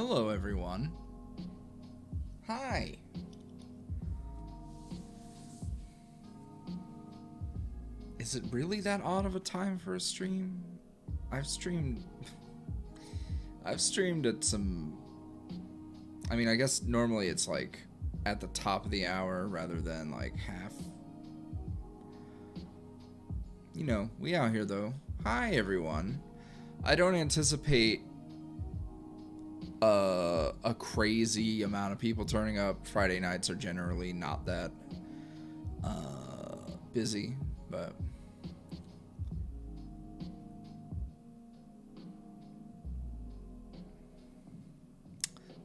Hello, everyone. Hi. Is it really that odd of a time for a stream? I've streamed at some... I mean, I guess normally it's like at the top of the hour rather than like half. You know, we out here though. Hi, everyone. I don't anticipate a crazy amount of people turning up. Friday nights are generally not that busy, but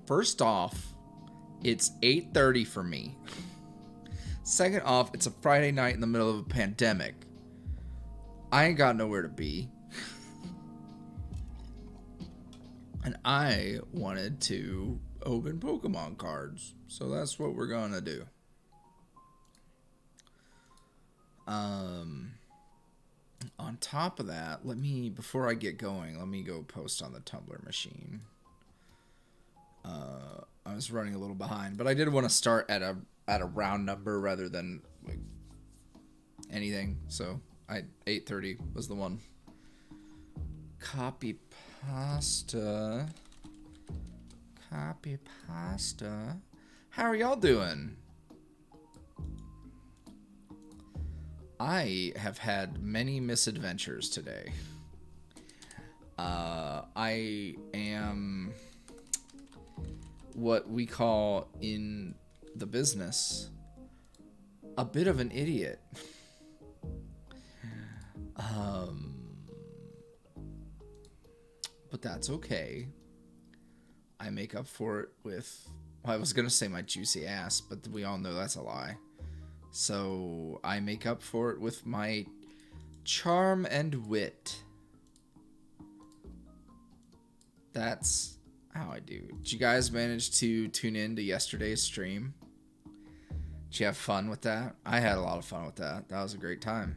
first off, it's 8:30 for me. Second off, it's a Friday night in the middle of a pandemic. I ain't got nowhere to be. And I wanted to open Pokemon cards. So that's what we're gonna do. On top of that, before I get going, let me go post on the Tumblr machine. I was running a little behind, but I did want to start at a round number rather than like anything. So 8:30 was the one. Copy pasta. How are y'all doing? I have had many misadventures today. I am what we call in the business a bit of an idiot. But that's okay. I make up for it with, well, I was gonna say my juicy ass, but we all know that's a lie. So I make up for it with my charm and wit. That's how I do. Did you guys manage to tune in to yesterday's stream? Did you have fun with that? I had a lot of fun with that. That was a great time.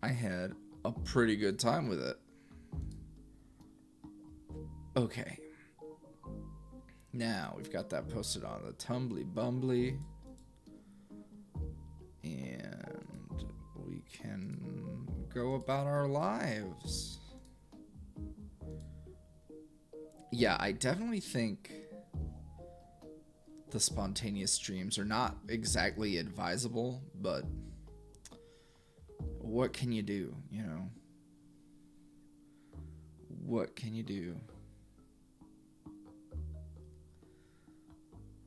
I had a pretty good time with it. Okay. Now we've got that posted on the Tumbly Bumbly. And we can go about our lives. Yeah, I definitely think the spontaneous streams are not exactly advisable, but what can you do, you know? What can you do?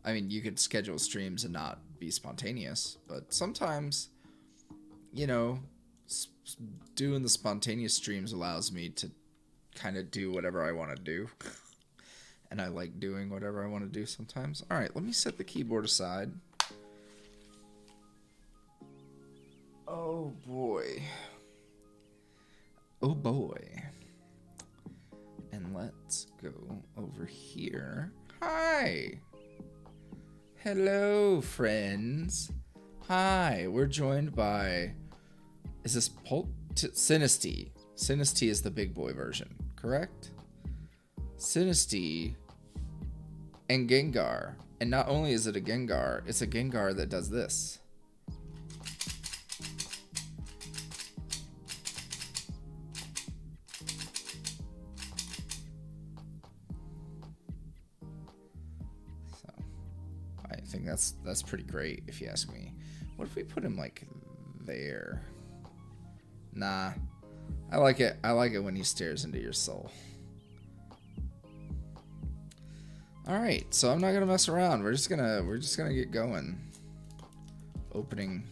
I mean, you could schedule streams and not be spontaneous, but sometimes, you know, doing the spontaneous streams allows me to kind of do whatever I want to do. And I like doing whatever I want to do sometimes. All right, let me set the keyboard aside. Oh, boy. Oh, boy. And let's go over here. Hi. Hello, friends. Hi, we're joined by... Is this Sinistea? Sinistea is the big boy version, correct? Sinistea and Gengar. And not only is it a Gengar, it's a Gengar that does this. So, I think that's pretty great if you ask me. What if we put him like there? Nah. I like it. I like it when he stares into your soul. All right, so I'm not gonna mess around. We're just gonna get going. Opening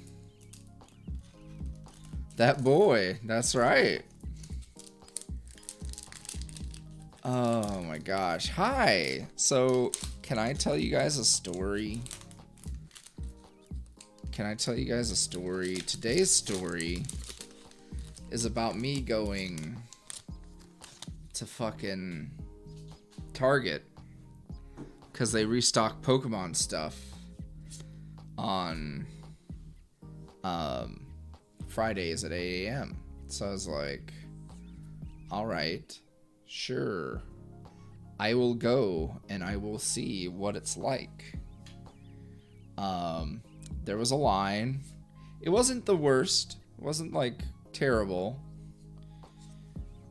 that boy. That's right. Oh my gosh. Hi. So can I tell you guys a story? Today's story is about me going to fucking Target because they restock Pokemon stuff on Fridays at 8 a.m. So I was like, all right, sure. I will go and I will see what it's like. There was a line. It wasn't the worst. It wasn't like terrible.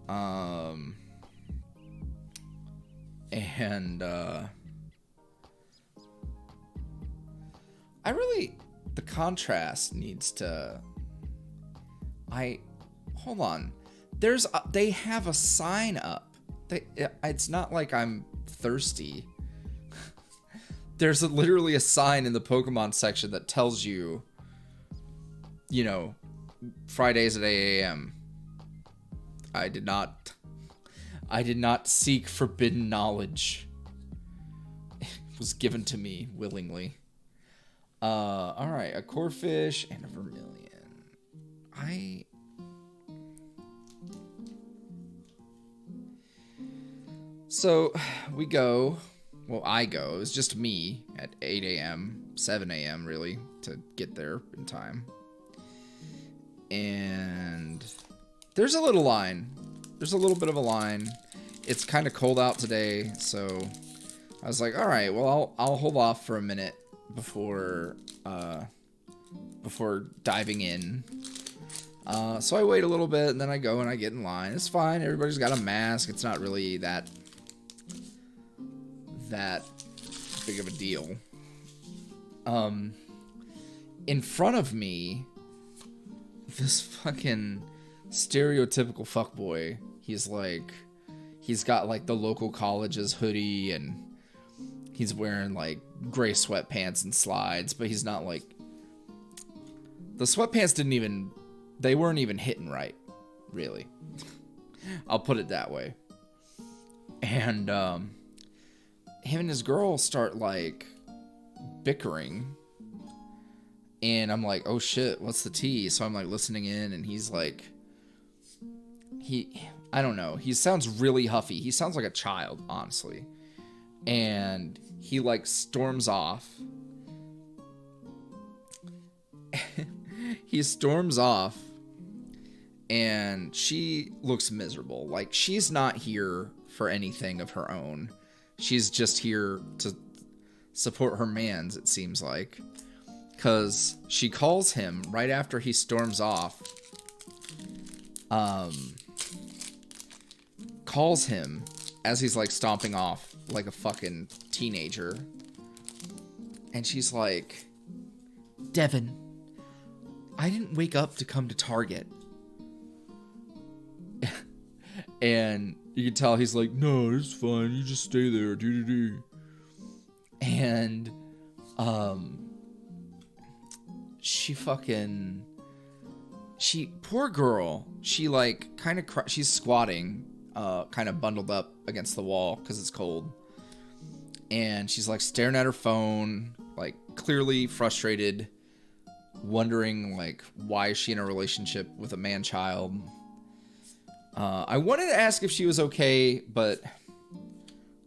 I really, the contrast needs to, hold on. They have a sign up. It's not like I'm thirsty. There's literally a sign in the Pokemon section that tells you, you know, Fridays at 8 a.m. I did not seek forbidden knowledge. It was given to me willingly. Alright, a Corphish and a Vermilion. So, we go. Well, I go. It was just me at 8 a.m., 7 a.m. really, to get there in time. And there's a little line. There's a little bit of a line. It's kind of cold out today, so I was like, all right, well, I'll hold off for a minute before diving in. So I wait a little bit, and then I go and I get in line. It's fine. Everybody's got a mask. It's not really that big of a deal. In front of me, this fucking stereotypical fuckboy. He's got like the local college's hoodie, and he's wearing like gray sweatpants and slides, but he's not like, the sweatpants they weren't even hitting right, really. I'll put it that way. And him and his girl start like bickering, and I'm like, oh shit, what's the tea? So I'm like listening in, and he's like, I don't know, he sounds really huffy. He sounds like a child, honestly. And he like storms off. He storms off, and she looks miserable. Like, she's not here for anything of her own. She's just here to support her mans, it seems like. Because she calls him right after he storms off. Calls him as he's like stomping off like a fucking teenager. And she's like, Devin, I didn't wake up to come to Target. And you can tell he's like, no, it's fine. You just stay there. And, poor girl, she like she's squatting, kind of bundled up against the wall because it's cold. And she's like staring at her phone, like clearly frustrated, wondering like, why is she in a relationship with a man-child? I wanted to ask if she was okay, but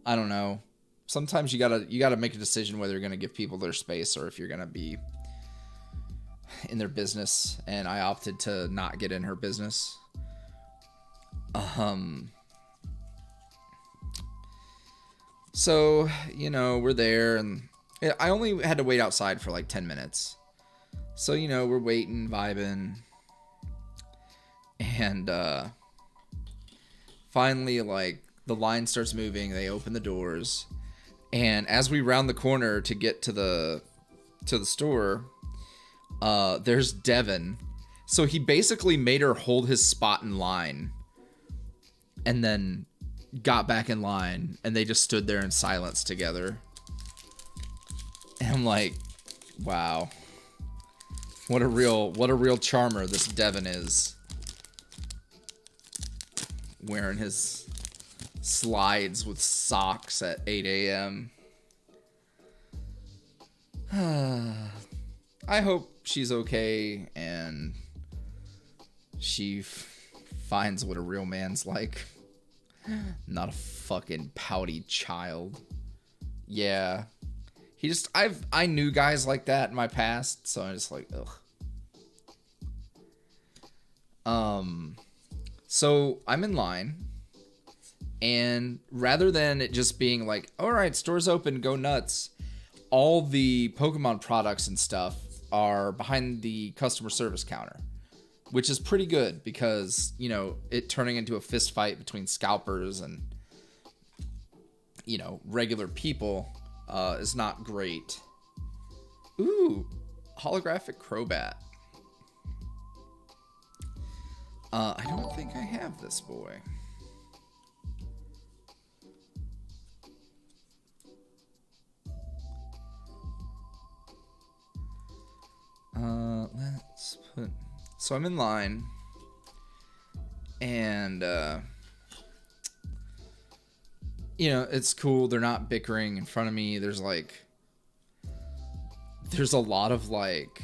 I don't know. Sometimes you gotta make a decision whether you're gonna give people their space or if you're gonna be in their business, and I opted to not get in her business. So, you know, we're there, and I only had to wait outside for like 10 minutes. So, you know, we're waiting, vibing, and finally, like, the line starts moving. They open the doors, and as we round the corner to get to the store, there's Devin. So he basically made her hold his spot in line, and then got back in line, and they just stood there in silence together. And I'm like, wow, what a real charmer this Devin is, wearing his slides with socks at 8 a.m. I hope she's okay and she finds what a real man's like. Not a fucking pouty child. Yeah. I knew guys like that in my past, so I'm just like, ugh. So I'm in line, And rather than it just being like, all right, store's open, go nuts, all the Pokemon products and stuff are behind the customer service counter, which is pretty good because, you know, it turning into a fist fight between scalpers and, you know, regular people is not great. Ooh, holographic Crobat. I don't think I have this boy. Let's put... So I'm in line. And, you know, it's cool. They're not bickering in front of me. There's a lot of, like,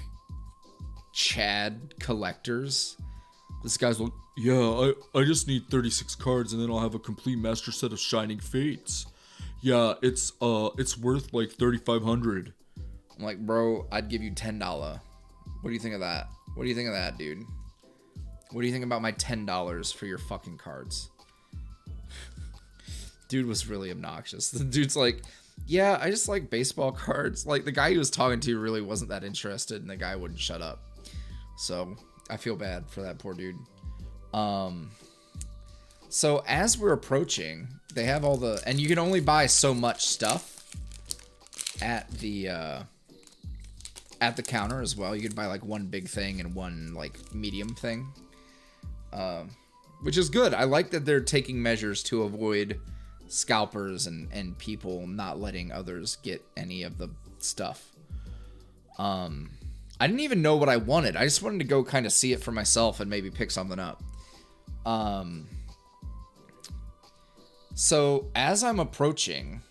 Chad collectors. This guy's like, yeah, I just need 36 cards and then I'll have a complete master set of Shining Fates. Yeah, it's worth like 3,500. I'm like, bro, I'd give you $10. What do you think of that? What do you think of that, dude? What do you think about my $10 for your fucking cards? Dude was really obnoxious. The dude's like, yeah, I just like baseball cards. Like, the guy he was talking to really wasn't that interested, and the guy wouldn't shut up. So I feel bad for that poor dude. So as we're approaching, they have all the, and you can only buy so much stuff at the counter as well. You can buy like one big thing and one like medium thing, which is good. I like that they're taking measures to avoid scalpers and people not letting others get any of the stuff. I didn't even know what I wanted. I just wanted to go kind of see it for myself and maybe pick something up. So as I'm approaching,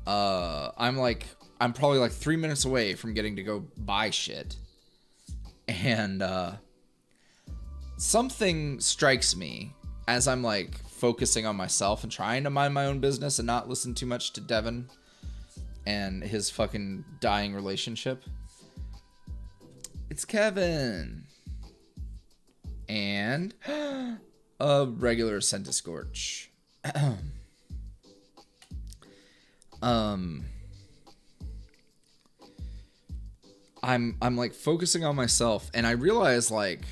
I'm probably like 3 minutes away from getting to go buy shit. And, something strikes me as I'm like focusing on myself and trying to mind my own business and not listen too much to Devin and his fucking dying relationship. It's Kevin. And a regular Centiscorch. I'm like focusing on myself, and I realize like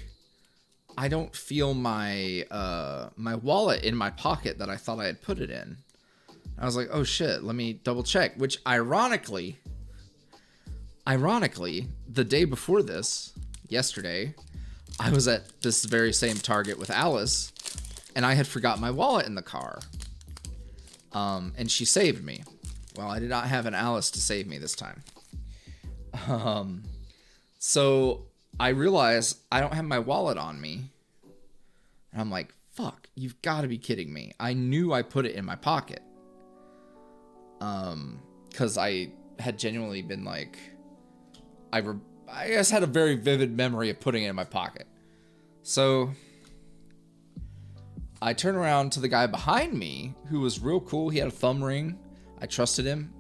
I don't feel my my wallet in my pocket that I thought I had put it in. I was like, oh shit, let me double check. Which ironically, the day before this, yesterday, I was at this very same Target with Alice, and I had forgot my wallet in the car. And she saved me. Well, I did not have an Alice to save me this time. So I realize I don't have my wallet on me. And I'm like, fuck, you've got to be kidding me. I knew I put it in my pocket. Because I had genuinely been like, I guess had a very vivid memory of putting it in my pocket. So I turn around to the guy behind me, who was real cool. He had a thumb ring. I trusted him.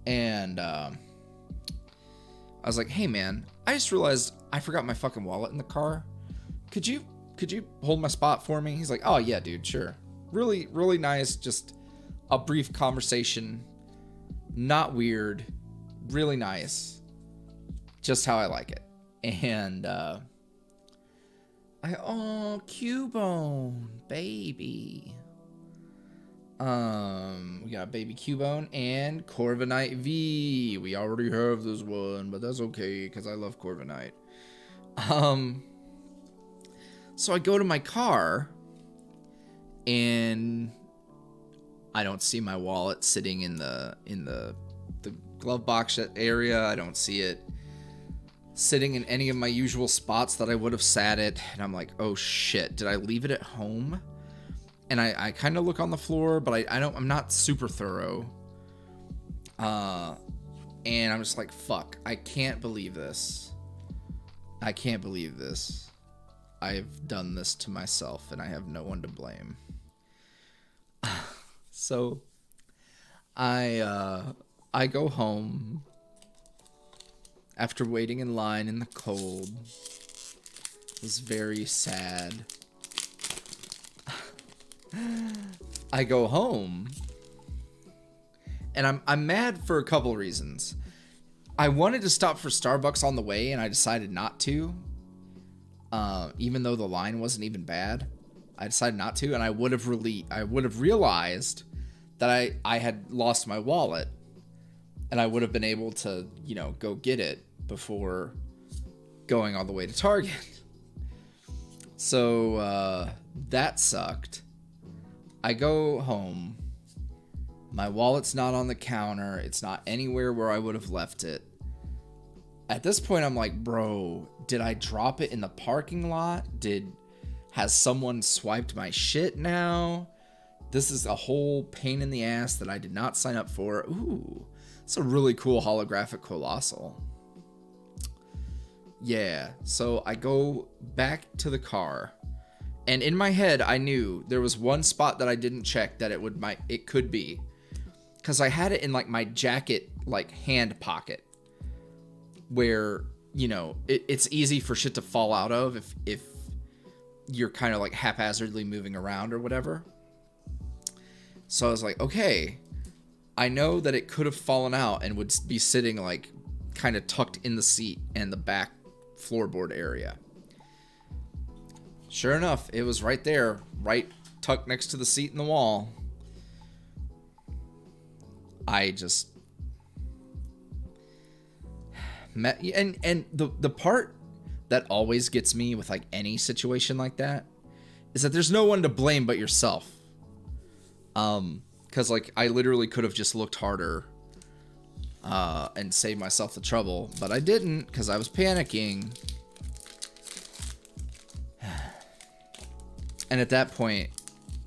And I was like, hey man, I just realized I forgot my fucking wallet in the car. Could you hold my spot for me? He's like, oh yeah, dude, sure. Really, really nice. Just a brief conversation. Not weird. Really nice. Just how I like it. And oh, Cubone, baby. We got baby Cubone and Corviknight V. We already have this one, but that's okay because I love Corviknight. So I go to my car and I don't see my wallet sitting in the glove box area. I don't see it sitting in any of my usual spots that I would have sat it. And I'm like, oh shit, did I leave it at home? And I kind of look on the floor, but I'm not super thorough. And I'm just like, fuck, I can't believe this. I can't believe this. I've done this to myself and I have no one to blame. So I go home after waiting in line in the cold. It was very sad. I go home, and I'm mad for a couple reasons. I wanted to stop for Starbucks on the way, and I decided not to. Even though the line wasn't even bad, I decided not to, and I would have realized that I had lost my wallet, and I would have been able to, you know, go get it before going all the way to Target. So that sucked. I go home. My wallet's not on the counter. It's not anywhere where I would have left it. At this point, I'm like, bro, did I drop it in the parking lot? Has someone swiped my shit now? This is a whole pain in the ass that I did not sign up for. Ooh, it's a really cool holographic colossal. Yeah, so I go back to the car, and in my head, I knew there was one spot that I didn't check that it could be, because I had it in like my jacket, like hand pocket, where, you know, it's easy for shit to fall out of if you're kind of like haphazardly moving around or whatever. So I was like, okay, I know that it could have fallen out and would be sitting like kind of tucked in the seat and the back floorboard area. Sure enough, it was right there, right tucked next to the seat in the wall. I just and the part that always gets me with like any situation like that is that there's no one to blame but yourself. Because like I literally could have just looked harder and saved myself the trouble, but I didn't because I was panicking. And at that point,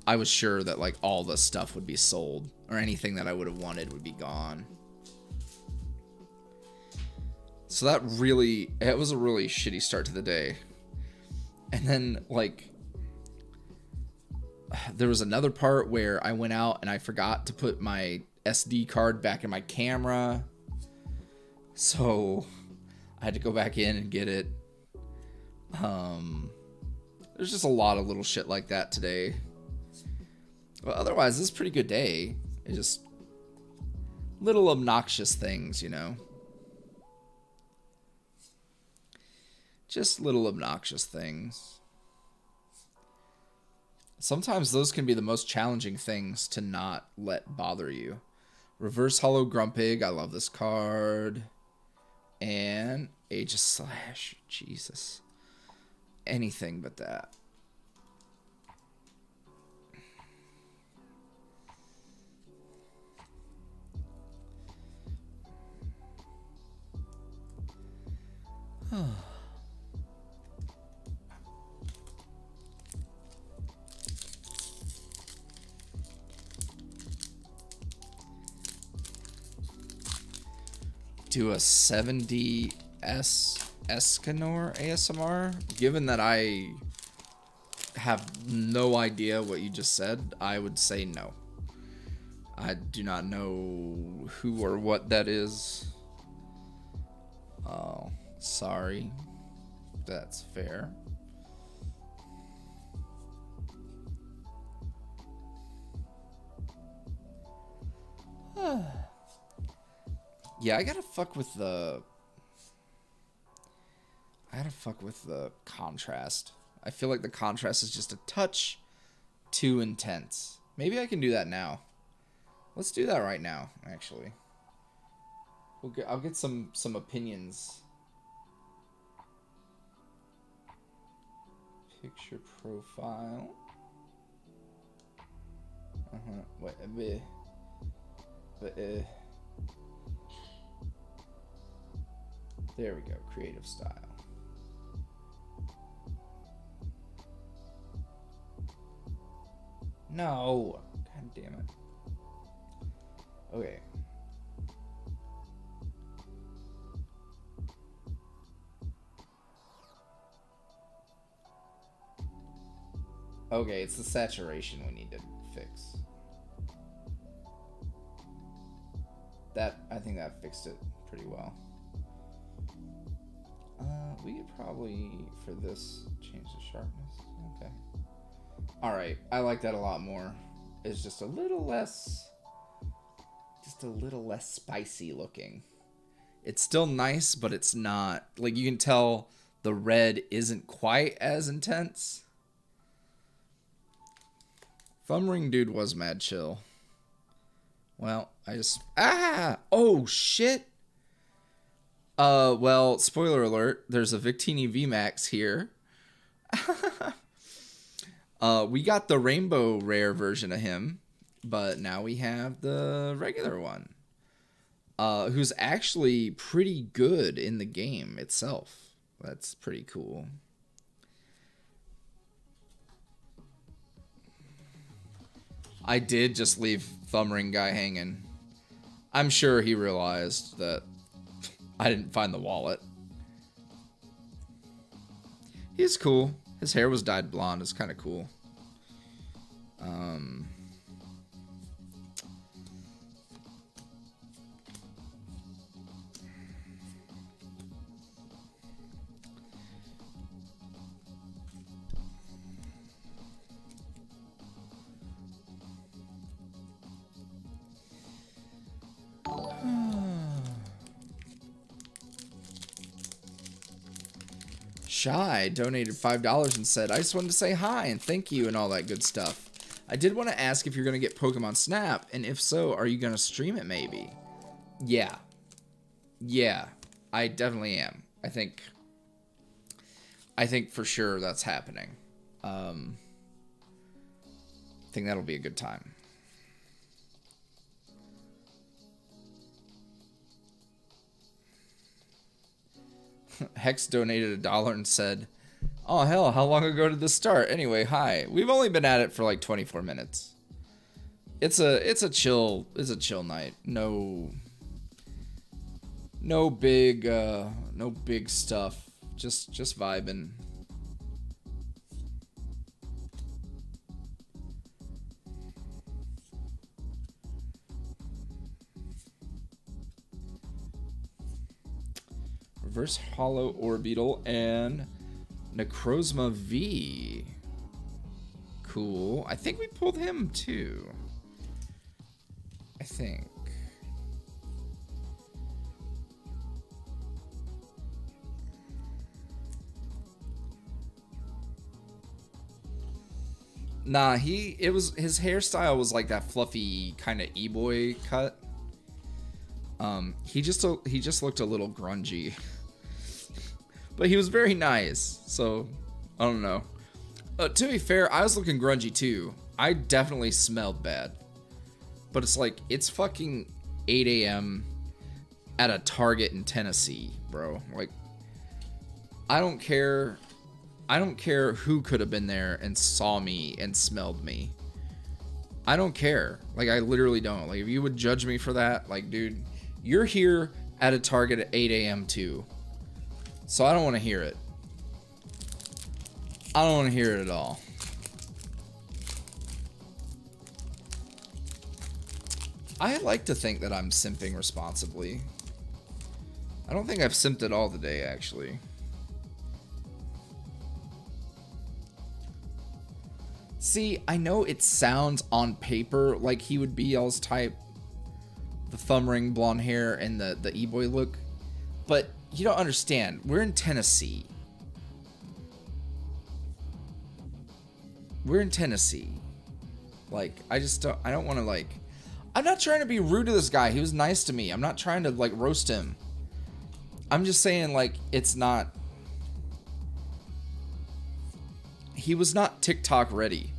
I was sure that like all the stuff would be sold, or anything that I would have wanted would be gone. So it was a really shitty start to the day. And then like there was another part where I went out and I forgot to put my SD card back in my camera. So I had to go back in and get it. There's just a lot of little shit like that today. But otherwise, this is a pretty good day. It's just little obnoxious things, you know? Just little obnoxious things. Sometimes those can be the most challenging things to not let bother you. Reverse Hollow Grumpig. I love this card. And Age of Slash. Jesus. Anything but that. Do a 70S Escanor ASMR? Given that I have no idea what you just said, I would say no. I do not know who or what that is. Oh, sorry. That's fair. Yeah, I gotta fuck with the contrast. I feel like the contrast is just a touch too intense. Maybe I can do that now. Let's do that right now, actually. I'll get some opinions. Picture profile. There we go. Creative style. No. God damn it. Okay. Okay, it's the saturation we need to fix. I think that fixed it pretty well. We could probably, for this, change the sharpness. Okay. Alright, I like that a lot more. It's just a little less spicy looking. It's still nice, but it's not, like, you can tell the red isn't quite as intense. Thumb ring dude was mad chill. Well, I just, oh shit. Well, spoiler alert, there's a Victini VMAX here. We got the rainbow rare version of him, but now we have the regular one. Who's actually pretty good in the game itself. That's pretty cool. I did just leave thumb ring guy hanging. I'm sure he realized that I didn't find the wallet. He's cool. His hair was dyed blonde. It's kind of cool. Shy donated $5 and said, I just wanted to say hi and thank you and all that good stuff. I did want to ask if you're going to get Pokemon Snap, and if so, are you going to stream it maybe? Yeah. Yeah, I definitely am. I think for sure that's happening. I think that'll be a good time. Hex donated $1 and said, oh hell, how long ago did this start? Anyway, hi. We've only been at it for like 24 minutes. It's a chill night. No big stuff. Just vibing. Reverse Hollow Orbeetle and Necrozma V. Cool. I think we pulled him too. I think. Nah, his hairstyle was like that fluffy kind of e-boy cut. He just looked a little grungy. But he was very nice, so I don't know. To be fair, I was looking grungy too. I definitely smelled bad. But it's like, it's fucking 8 a.m. at a Target in Tennessee, bro. Like, I don't care who could have been there and saw me and smelled me. I don't care. Like, I literally don't. Like, if you would judge me for that, like, dude, you're here at a Target at 8 a.m. too. So I don't want to hear it. I don't want to hear it at all. I like to think that I'm simping responsibly. I don't think I've simped at all today, actually. See, I know it sounds on paper like he would be y'all's type. The thumb ring, blonde hair, and the e-boy look. But you don't understand. We're in Tennessee. We're in Tennessee. Like, I don't want to, like... I'm not trying to be rude to this guy. He was nice to me. I'm not trying to, like, roast him. I'm just saying, like, it's not... He was not TikTok ready.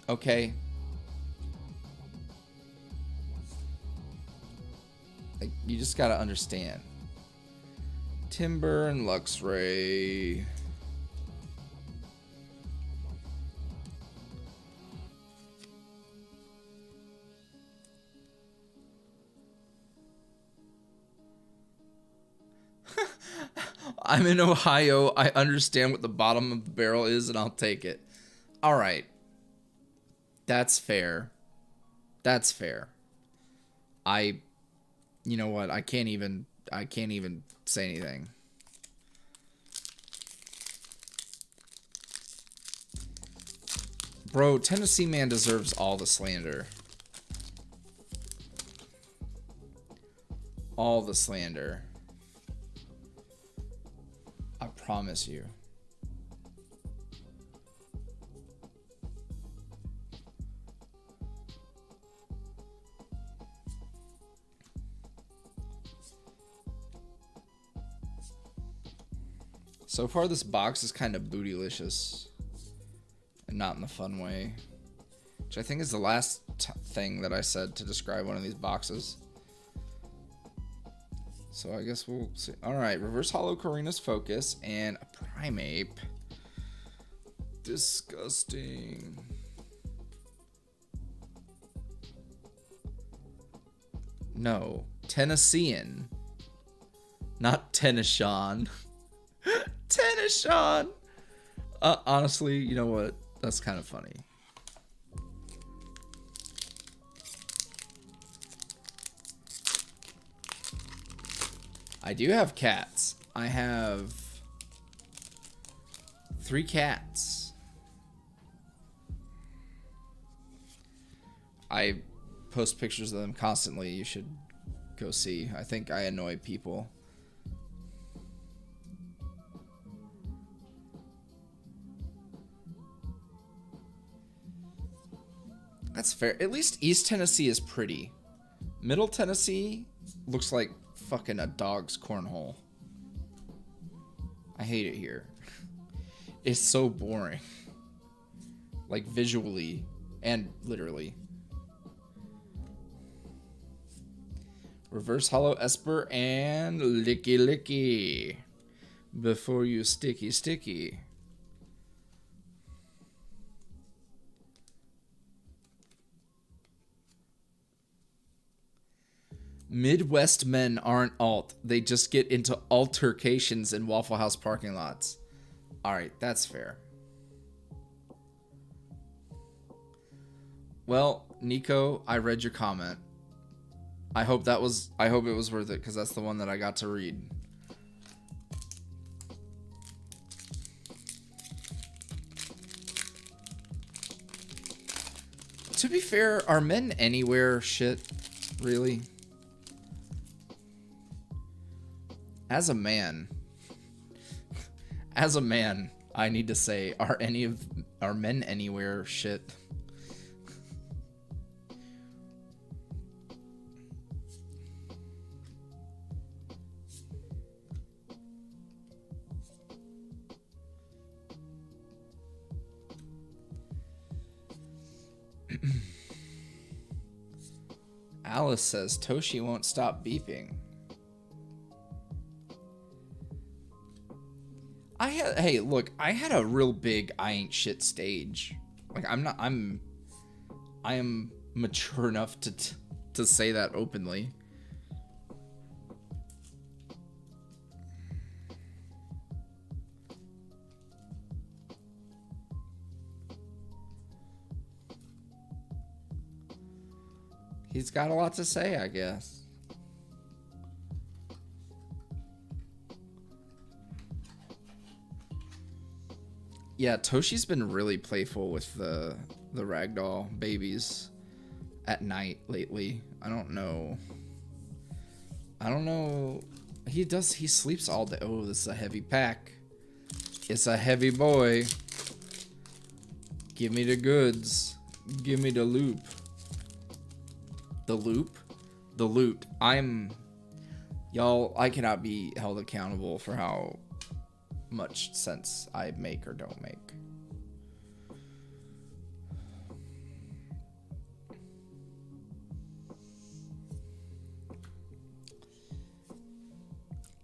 Okay? Like, you just gotta understand. Timber and Luxray. I'm in Ohio. I understand what the bottom of the barrel is, and I'll take it. All right. That's fair. That's fair. You know what? I can't even say anything. Bro, Tennessee man deserves all the slander. All the slander. I promise you. So far, this box is kind of bootylicious. And not in the fun way. Which I think is the last thing that I said to describe one of these boxes. So I guess we'll see. Alright, reverse hollow Karina's Focus and a Primeape. Disgusting. No. Tennessean. Not Tennessean. Tennessean. Honestly, you know what? That's kind of funny. I do have cats. I have 3 cats. I post pictures of them constantly. You should go see. I think I annoy people. That's fair. At least East Tennessee is pretty. Middle Tennessee looks like fucking a dog's cornhole. I hate it here. It's so boring. Like visually and literally. Reverse hollow Esper and Licky Licky. Before you sticky sticky. Midwest men aren't alt. They just get into altercations in Waffle House parking lots. Alright, that's fair. Well, Nico, I read your comment. I hope it was worth it, because that's the one that I got to read. To be fair, are men anywhere shit? Really? As a man, I need to say, are men anywhere shit? Alice says Toshi won't stop beeping. Hey, look, I had a real big I ain't shit stage. Like, I am mature enough to say that openly. He's got a lot to say, I guess. Yeah, Toshi's been really playful with the ragdoll babies at night lately. I don't know. He sleeps all day. Oh, this is a heavy pack. It's a heavy boy. Give me the goods. Give me the loop. The loop? The loot. Y'all, I cannot be held accountable for how much sense I make or don't make.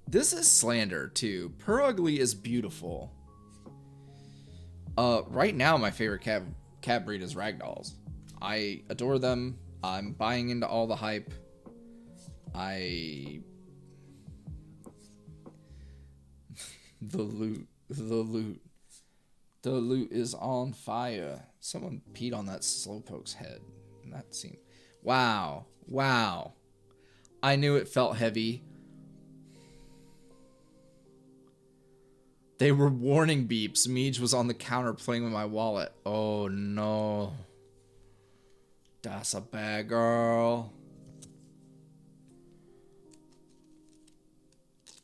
This is slander too. Per Ugly is beautiful. Right now my favorite cat breed is ragdolls. I adore them. I'm buying into all the hype. The loot is on fire. Someone peed on that slowpoke's head. And that seemed... Wow. I knew it felt heavy. They were warning beeps. Meej was on the counter playing with my wallet. Oh no. That's a bad girl.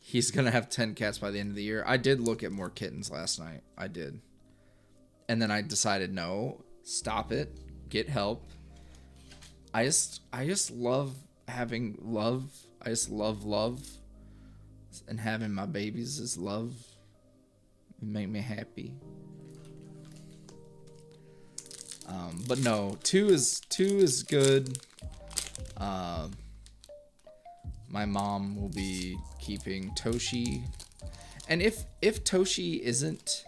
He's gonna have 10 cats by the end of the year. I did look at more kittens last night. I did. And then I decided, no, stop it. Get help. I just love having love. I just love love. And having my babies is love. It make me happy. But no, two is good. My mom will be keeping Toshi. And if Toshi isn't,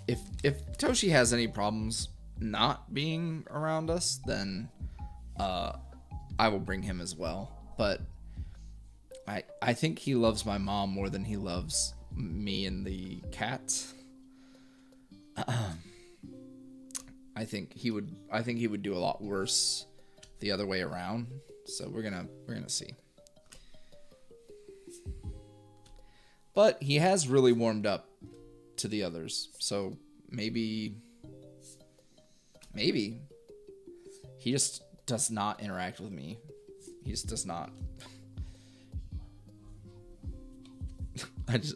if Toshi has any problems not being around us, then I will bring him as well. But I think he loves my mom more than he loves me and the cats. I think he would do a lot worse the other way around. So we're gonna see. But he has really warmed up to the others. So maybe he just does not interact with me. He just does not.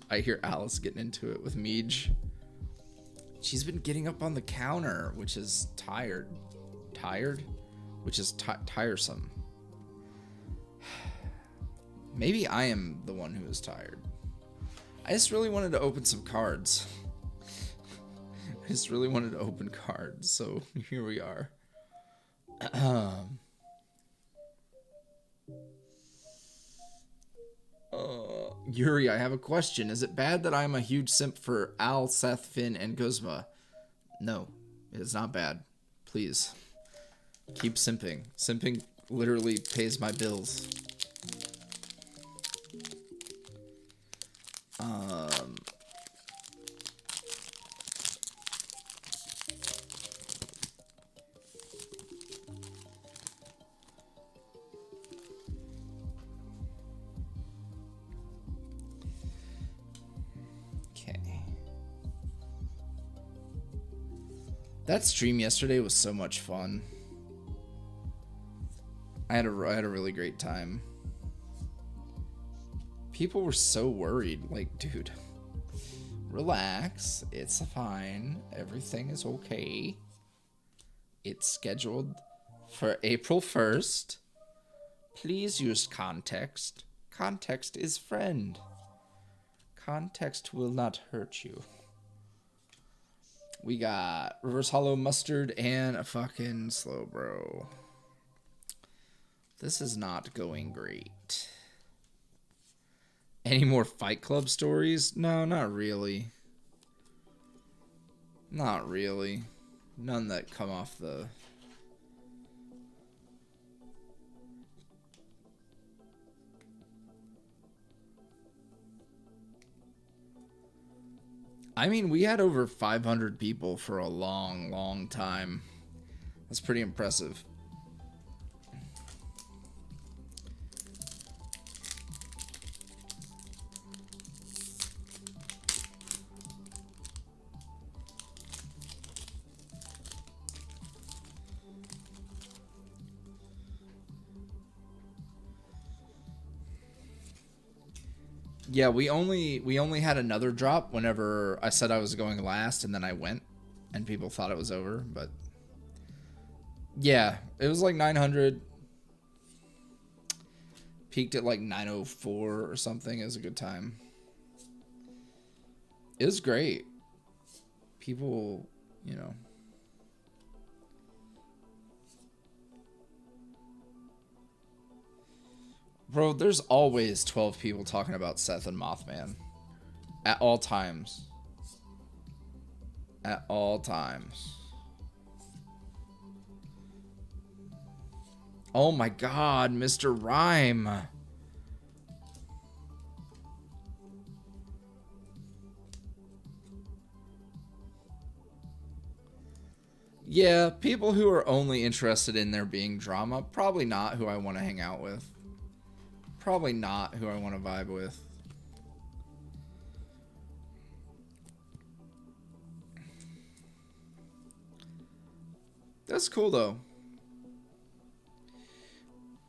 I hear Alice getting into it with Meej. She's been getting up on the counter, which is tiresome. Maybe I am the one who is tired. I just really wanted to open some cards. I just really wanted to open cards, so here we are. Yuri, I have a question. Is it bad that I'm a huge simp for Al, Seth, Finn, and Guzma? No, it is not bad. Please. Keep simping. Simping literally pays my bills. That stream yesterday was so much fun. I had a really great time. People were so worried. Like, dude, relax. It's fine. Everything is okay. It's scheduled for April 1st. Please use context. Context is friend. Context will not hurt you. We got Reverse Hollow Mustard and a fucking Slow Bro. This is not going great. Any more Fight Club stories? No, not really. Not really. None that come off the... I mean, we had over 500 people for a long, long time. That's pretty impressive. Yeah, we only had another drop whenever I said I was going last, and then I went, and people thought it was over, but yeah, it was like 900. Peaked at like 904 or something. It was a good time. It was great. People, you know. Bro, there's always 12 people talking about Seth and Mothman. At all times. At all times. Oh my god, Mr. Rhyme. Yeah, people who are only interested in there being drama, probably not who I want to hang out with. Probably not who I want to vibe with. That's cool though.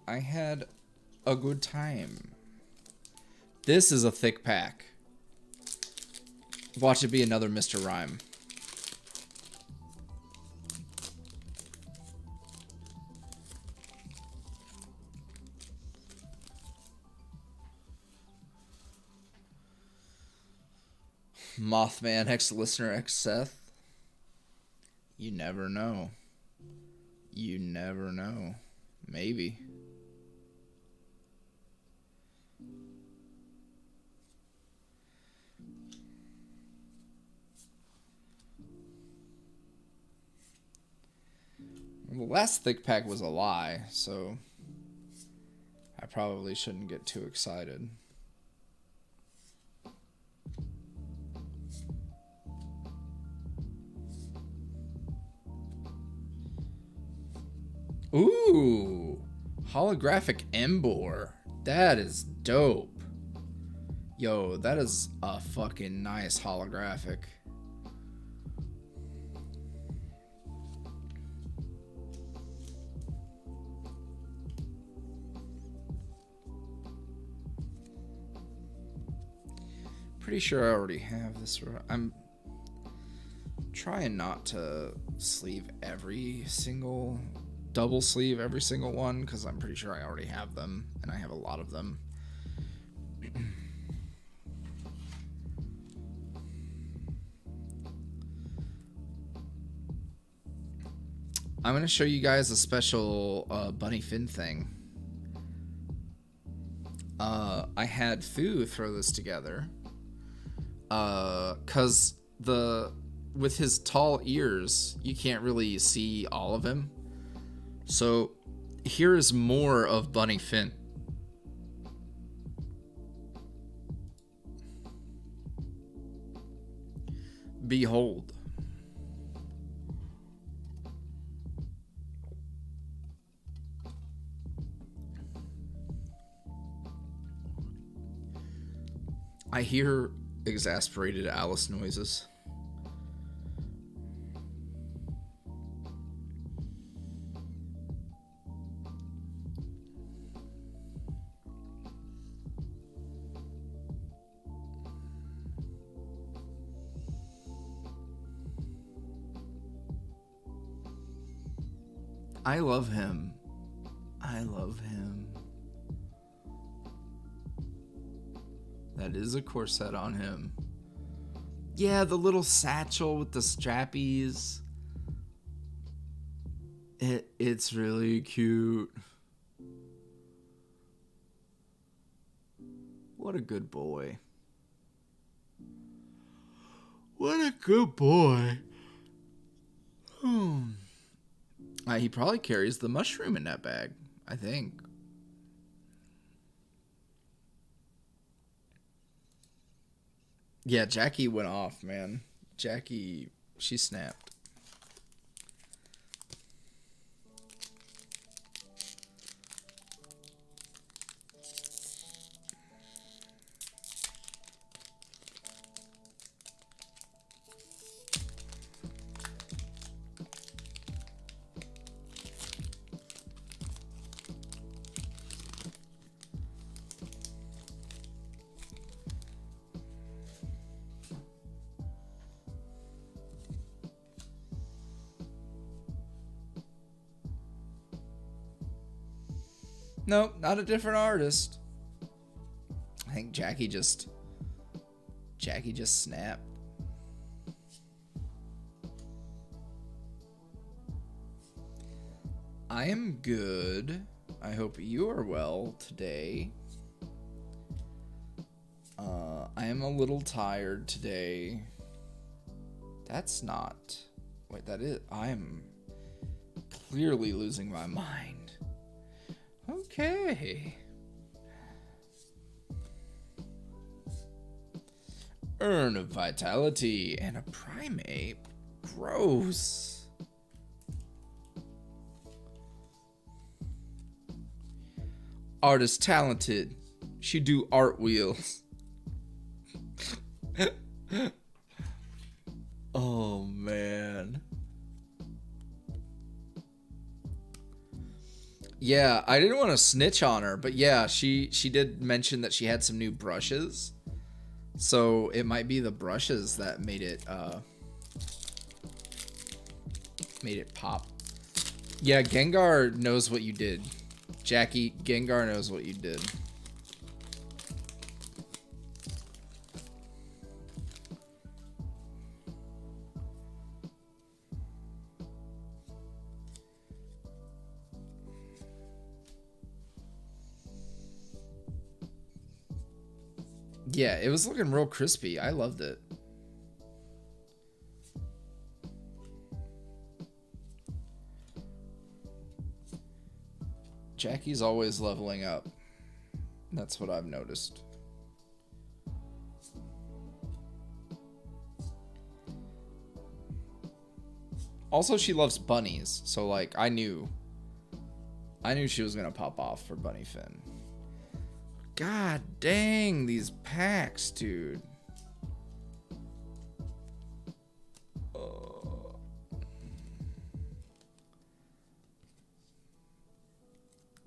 I had a good time. This is a thick pack. Watch it be another Mr. Rhyme. Mothman, ex-listener, ex-Seth. You never know. You never know. Maybe. The last thick pack was a lie, so I probably shouldn't get too excited. Ooh, holographic Embor. That is dope. Yo, that is a fucking nice holographic. Pretty sure I already have this. I'm trying not to sleeve every single, double sleeve every single one, because I'm pretty sure I already have them, and I have a lot of them. I'm going to show you guys a special Bunny Finn thing. I had Fu throw this together. Because with his tall ears, you can't really see all of him. So here is more of Bunny Finn. Behold. I hear exasperated Alice noises. I love him. I love him. That is a corset on him. Yeah, the little satchel with the strappies. It's really cute. What a good boy. What a good boy. He probably carries the mushroom in that bag, I think. Yeah, Jackie went off, man. Jackie, she snapped. Nope, not a different artist. I think Jackie just snapped. I am good. I hope you are well today. I am a little tired today. That's not... Wait, that is... I am clearly losing my mind. Okay. Urn of Vitality and a primate. Gross. Artist talented. She do art wheels. Oh man. Yeah, I didn't want to snitch on her, but yeah, she did mention that she had some new brushes. So it might be the brushes that made it pop. Yeah, Gengar knows what you did. Jackie, Gengar knows what you did. Yeah, it was looking real crispy. I loved it. Jackie's always leveling up. That's what I've noticed. Also, she loves bunnies, so like I knew she was gonna pop off for Bunny Finn. God dang, these packs, dude.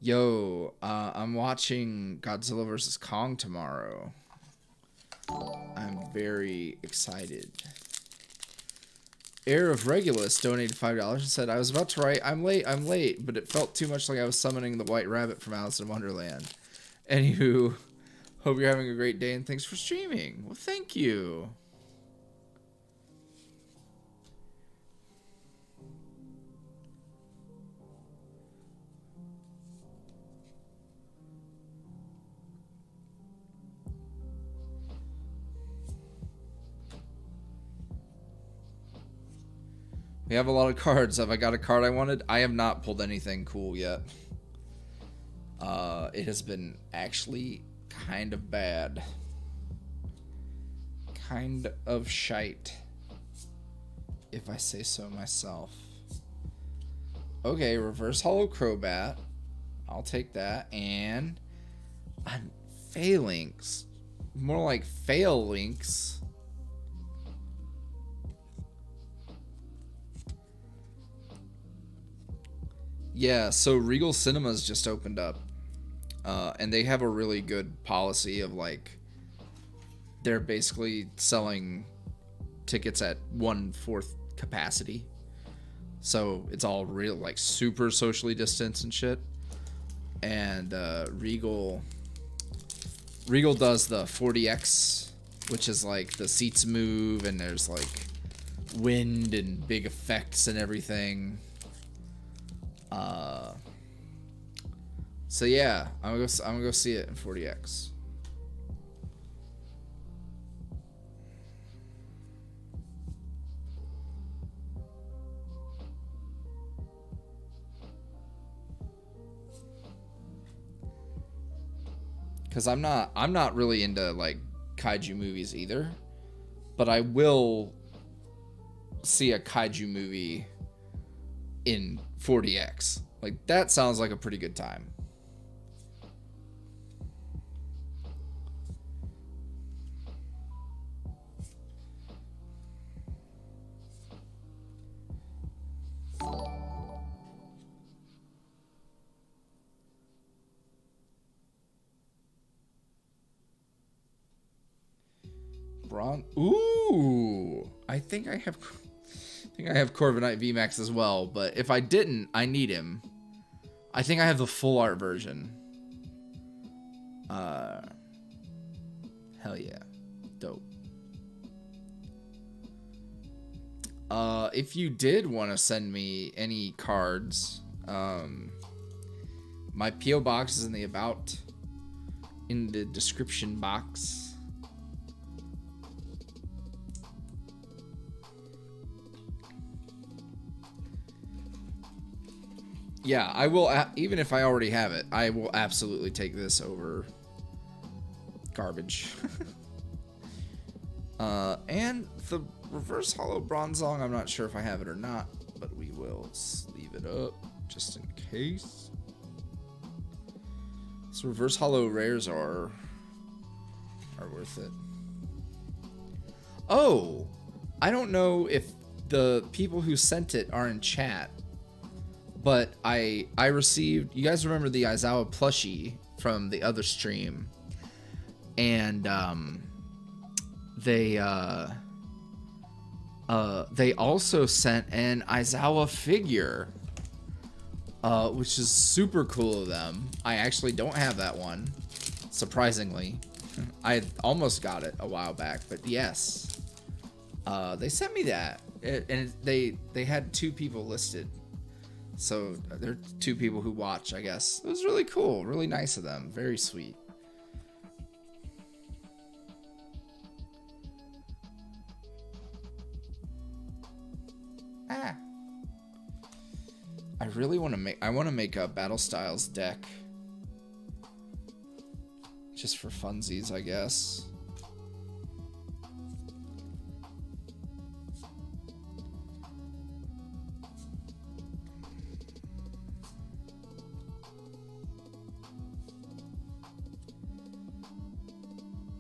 Yo, I'm watching Godzilla vs. Kong tomorrow. I'm very excited. Heir of Regulus donated $5 and said, I was about to write, I'm late, but it felt too much like I was summoning the White Rabbit from Alice in Wonderland. Anywho, hope you're having a great day and thanks for streaming. Well, thank you. We have a lot of cards. Have I got a card I wanted? I have not pulled anything cool yet. It has been actually kind of bad. Kind of shite, if I say so myself. Okay, reverse hollow Crobat. I'll take that. And Phalanx. More like Phalanx. Yeah, so Regal Cinemas just opened up. And they have a really good policy of like, they're basically selling tickets at 1/4 capacity. So it's all real, like super socially distanced and shit. And Regal does the 40X, which is like the seats move and there's like wind and big effects and everything. So yeah, I'm gonna go see it in 40X. Cause I'm not really into like kaiju movies either, but I will see a kaiju movie in 40X. Like that sounds like a pretty good time. Ooh, I think I have Corviknight VMAX as well, but if I didn't, I need him. I think I have the full art version. Hell yeah. Dope. If you did want to send me any cards, my P.O. box is in the description box. Yeah, I will, even if I already have it, I will absolutely take this over garbage. And the reverse hollow Bronzong, I'm not sure if I have it or not, but we will leave it up just in case. So reverse hollow rares are worth it. Oh, I don't know if the people who sent it are in chat. But I received, you guys remember the Aizawa plushie from the other stream, and they also sent an Aizawa figure, which is super cool of them. I actually don't have that one, surprisingly. I almost got it a while back, but yes, they sent me that, and they had 2 people listed. So there are 2 people who watch, I guess. It was really cool, really nice of them, very sweet. Ah. I really want to make a Battle Styles deck. Just for funsies, I guess.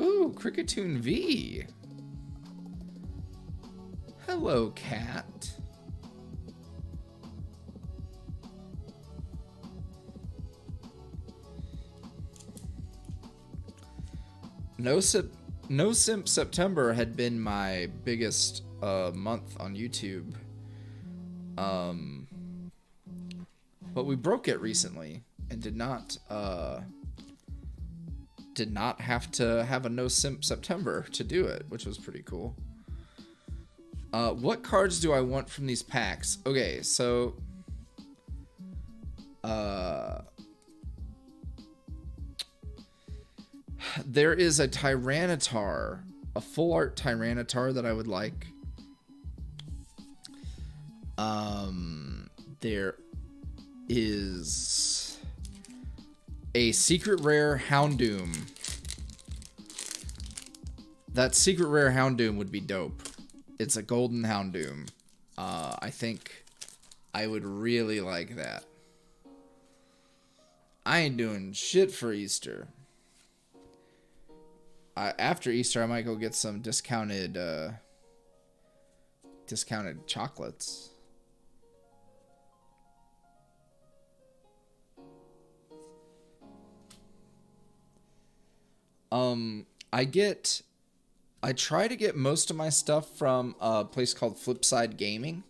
Ooh, Cricketoon V. Hello, cat. No Simp September had been my biggest month on YouTube. But we broke it recently and did not have to have a No Simp September to do it, which was pretty cool. What cards do I want from these packs? Okay, so there is a Tyranitar, a full art Tyranitar that I would like. There is a secret rare Houndoom. That secret rare Houndoom would be dope. It's a golden Houndoom. I think I would really like that. I ain't doing shit for Easter. After Easter, I might go get some discounted chocolates. I try to get most of my stuff from a place called Flipside Gaming.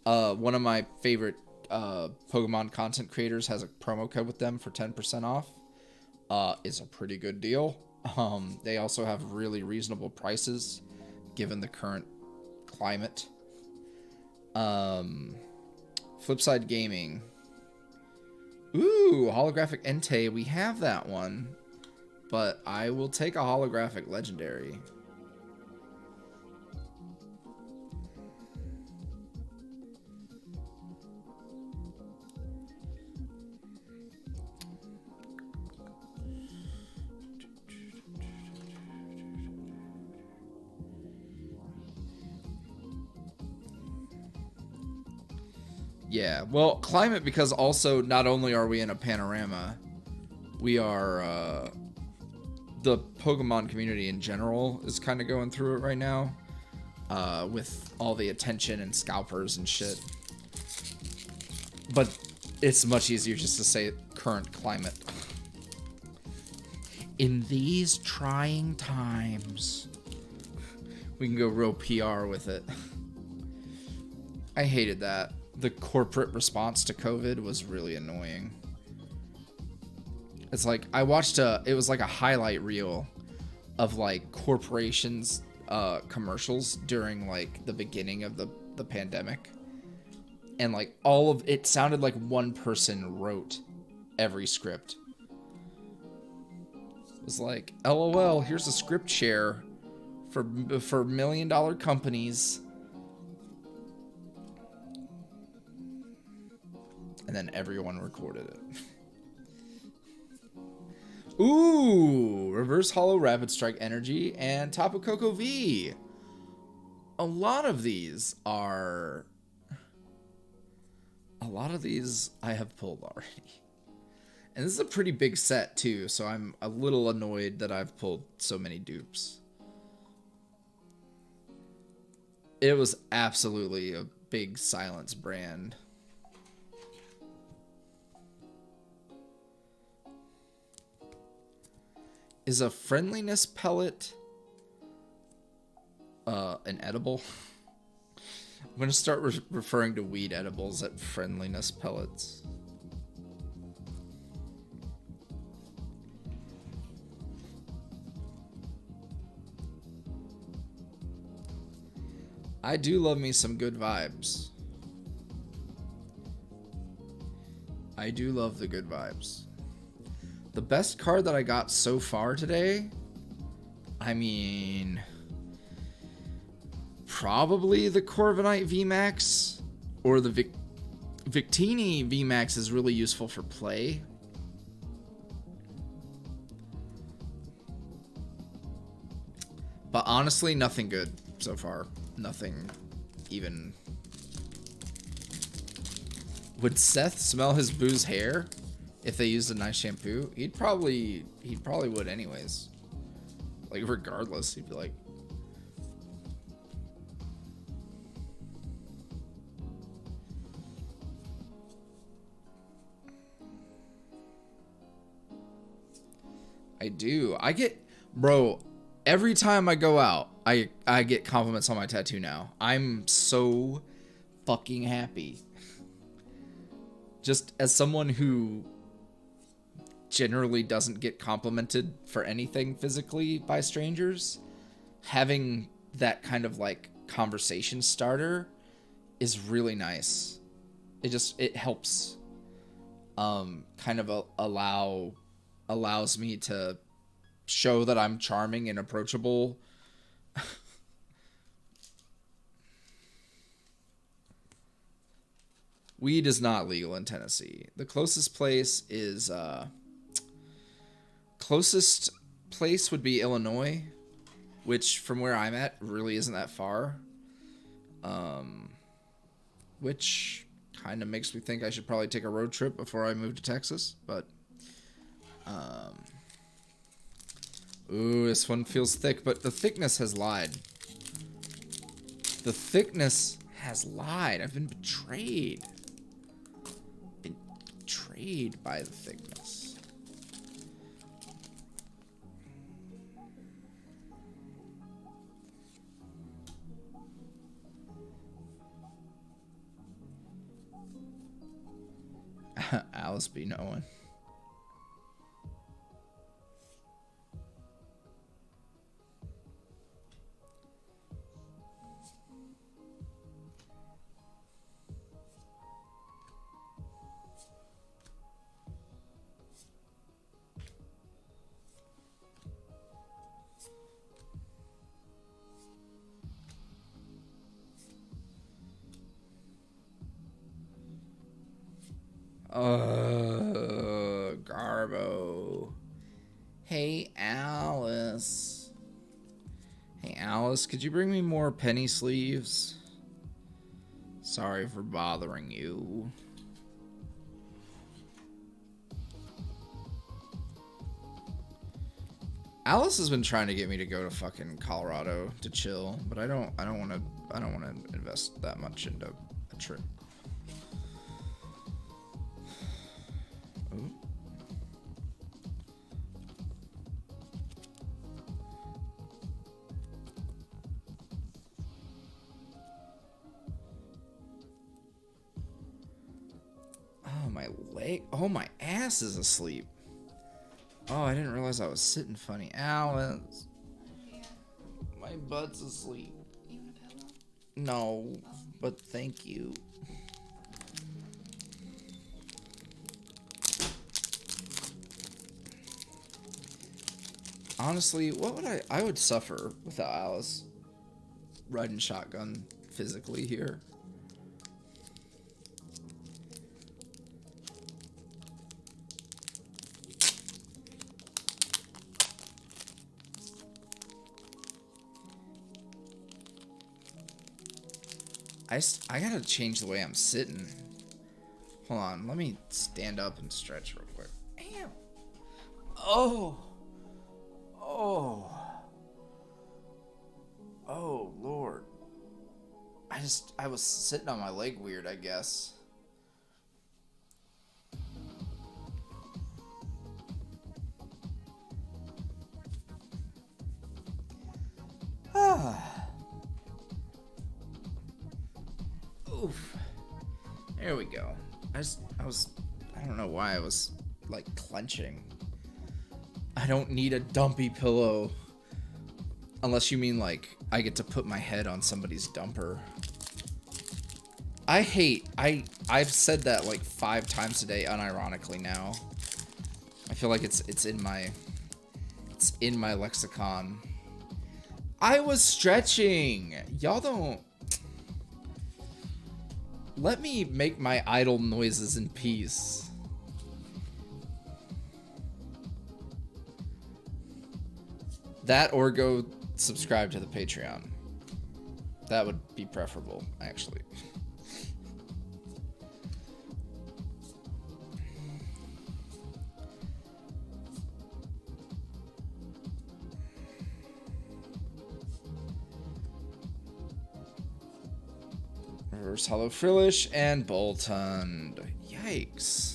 One of my favorite Pokemon content creators has a promo code with them for 10% off. It's a pretty good deal. They also have really reasonable prices given the current climate. Flipside Gaming. Ooh, holographic Entei. We have that one, but I will take a holographic legendary. Yeah, well, climate, because also not only are we in a panorama, we are, the Pokemon community in general is kind of going through it right now, with all the attention and scalpers and shit. But it's much easier just to say current climate. In these trying times. We can go real PR with it. I hated that. The corporate response to COVID was really annoying. It's like, I watched it was like a highlight reel of like corporations commercials during like the beginning of the pandemic. And like all of it sounded like one person wrote every script. It was like, LOL, here's a script share for $1 million companies. And then everyone recorded it. Ooh, Reverse Hollow Rapid Strike Energy and Tapu Koko V. A lot of these I have pulled already. And this is a pretty big set too, so I'm a little annoyed that I've pulled so many dupes. It was absolutely a big silence brand. Is a friendliness pellet an edible? I'm going to start referring to weed edibles as friendliness pellets. I do love me some good vibes. I do love the good vibes. The best card that I got so far today, I mean, probably the Corviknight VMAX or the Victini VMAX is really useful for play. But honestly, nothing good so far. Nothing even. Would Seth smell his boo's hair if they used a nice shampoo? He probably would anyways. Like regardless, he'd be like, I do. I get, bro, every time I go out, I get compliments on my tattoo now. I'm so fucking happy. Just as someone who generally doesn't get complimented for anything physically by strangers, having that kind of like conversation starter is really nice. It helps kind of allows me to show that I'm charming and approachable. Weed is not legal in Tennessee. The closest place would be Illinois, which from where I'm at really isn't that far. Which kind of makes me think I should probably take a road trip before I move to Texas, but ooh, this one feels thick, but the thickness has lied. The thickness has lied. I've been betrayed. Betrayed by the thickness. Alice be knowing. Garbo. Hey, Alice. Hey, Alice, could you bring me more penny sleeves? Sorry for bothering you. Alice has been trying to get me to go to fucking Colorado to chill, but I don't want to invest that much into a trip. Ooh. Oh, my leg. Oh, my ass is asleep. Oh, I didn't realize I was sitting funny. Alice. Yeah. My butt's asleep. You want a pillow? No, but thank you. Honestly, what would I would suffer without Alice riding shotgun physically here. I gotta change the way I'm sitting. Hold on, let me stand up and stretch real quick. Damn. Oh. Oh. Oh, Lord. I was sitting on my leg weird, I guess. Oof. There we go. I don't know why I was like clenching. I don't need a dumpy pillow. Unless you mean like I get to put my head on somebody's dumper. I've said that like 5 times a day unironically now. I feel like it's in my lexicon. I was stretching. Y'all don't let me make my idle noises in peace. That or go subscribe to the Patreon. That would be preferable, actually. Reverse Hollow Frillish and Boltund. Yikes.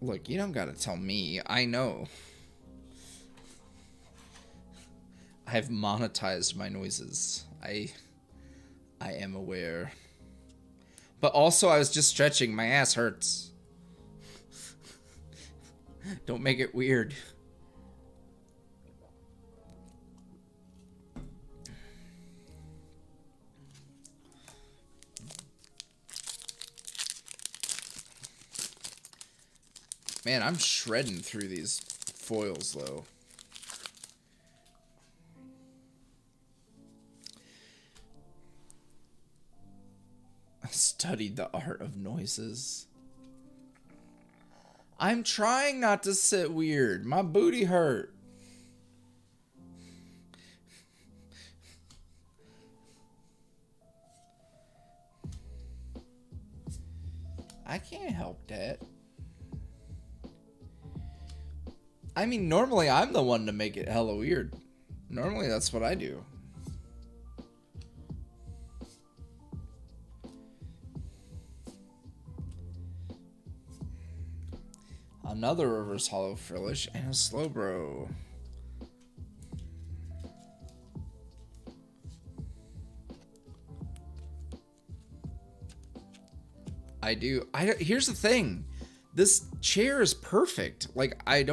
Look, you don't gotta tell me. I know. I've monetized my noises. I am aware. But also, I was just stretching. My ass hurts. Don't make it weird. Man, I'm shredding through these foils, though. I studied the art of noises. I'm trying not to sit weird. My booty hurt. I can't help that. I mean, normally I'm the one to make it hella weird. Normally that's what I do. Another reverse hollow frillish and a Slowbro. Here's the thing. This chair is perfect. Like, I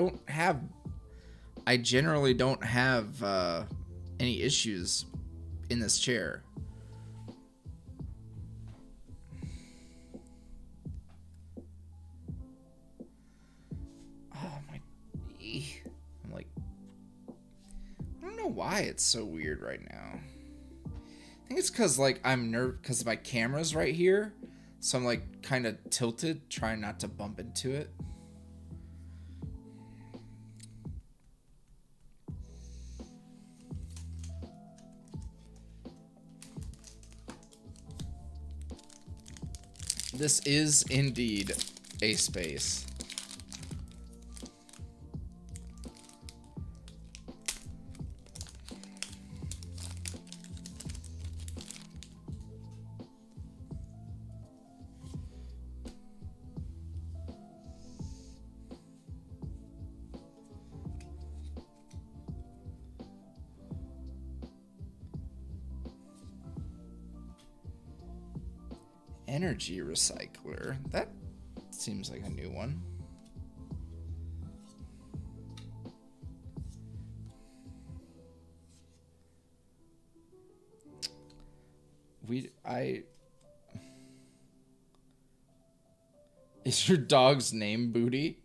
generally don't have any issues in this chair. Oh my, I'm like, I don't know why it's so weird right now. I think it's because like I'm because my camera's right here. So I'm like kind of tilted, trying not to bump into it. This is indeed a space. Energy recycler. That seems like a new one. Is your dog's name Booty?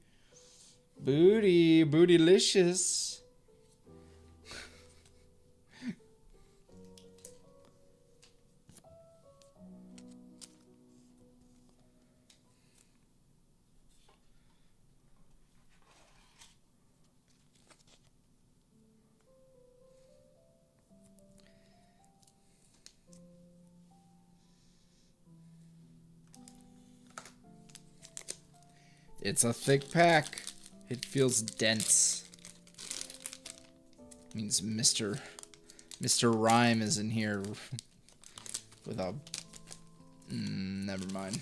Booty, Bootylicious. It's a thick pack. It feels dense. Means Mr. Rhyme is in here with a... never mind.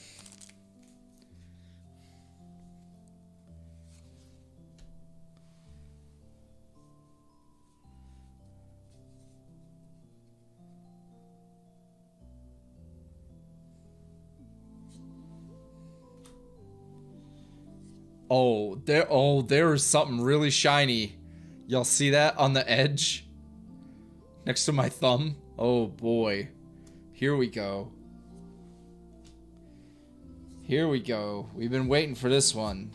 There is something really shiny. Y'all see that on the edge? Next to my thumb? Oh boy. Here we go. Here we go. We've been waiting for this one.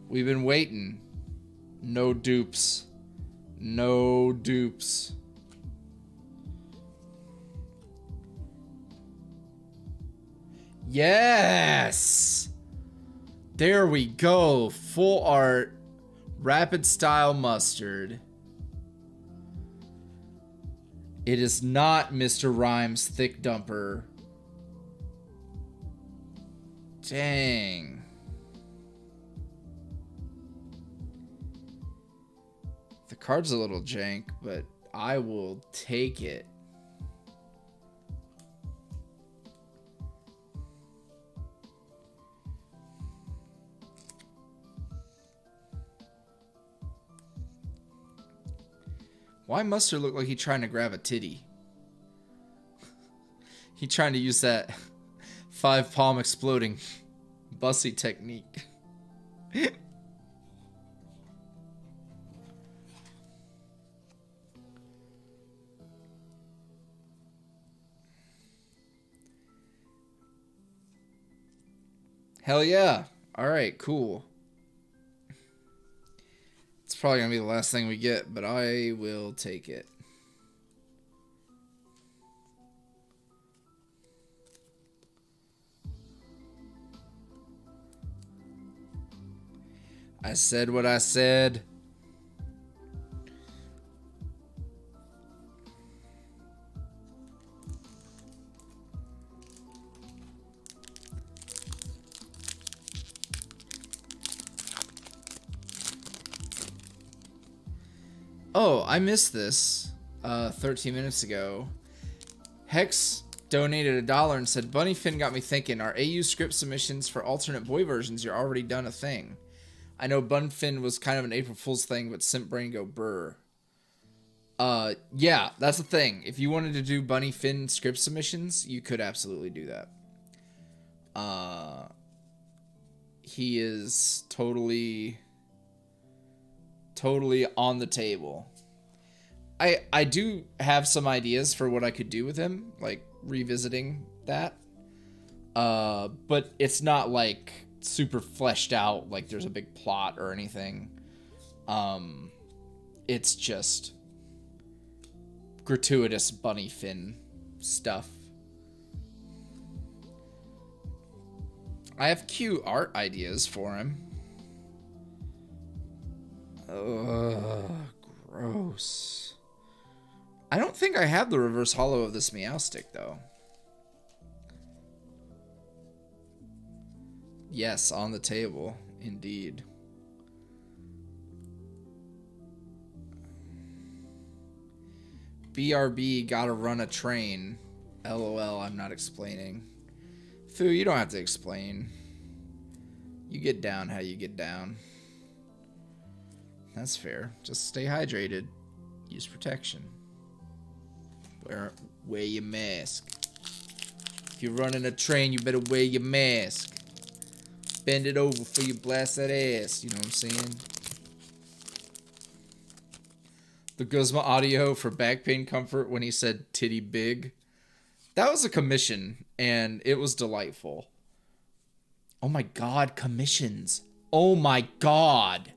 We've been waiting. No dupes. No dupes. Yes! There we go. Full art. Rapid style mustard. It is not Mr. Rhymes thick dumper. Dang. The card's a little jank, but I will take it. Why Mustard look like he trying to grab a titty? He trying to use that 5 palm exploding bussy technique. Hell yeah. Alright, cool. It's probably going to be the last thing we get, but I will take it. I said what I said. Oh, I missed this 13 minutes ago. Hex donated $1 and said, Bunny Finn got me thinking, are AU script submissions for alternate boy versions you're already done a thing? I know Bun Finn was kind of an April Fool's thing, but Simp Brain go brr. Yeah, that's the thing. If you wanted to do Bunny Finn script submissions, you could absolutely do that. He is totally on the table. I do have some ideas for what I could do with him, like revisiting that. But it's not like super fleshed out, like there's a big plot or anything. It's just gratuitous Bunny Finn stuff. I have cute art ideas for him. Ugh, gross. I don't think I have the reverse hollow of this Meowstic, though. Yes, on the table, indeed. BRB gotta run a train. LOL, I'm not explaining. Fu, you don't have to explain. You get down how you get down. That's fair. Just stay hydrated. Use protection. Wear your mask. If you're running a train, you better wear your mask. Bend it over before you blast that ass. You know what I'm saying? The Guzma audio for back pain comfort when he said titty big. That was a commission, and it was delightful. Oh my god, commissions. Oh my god.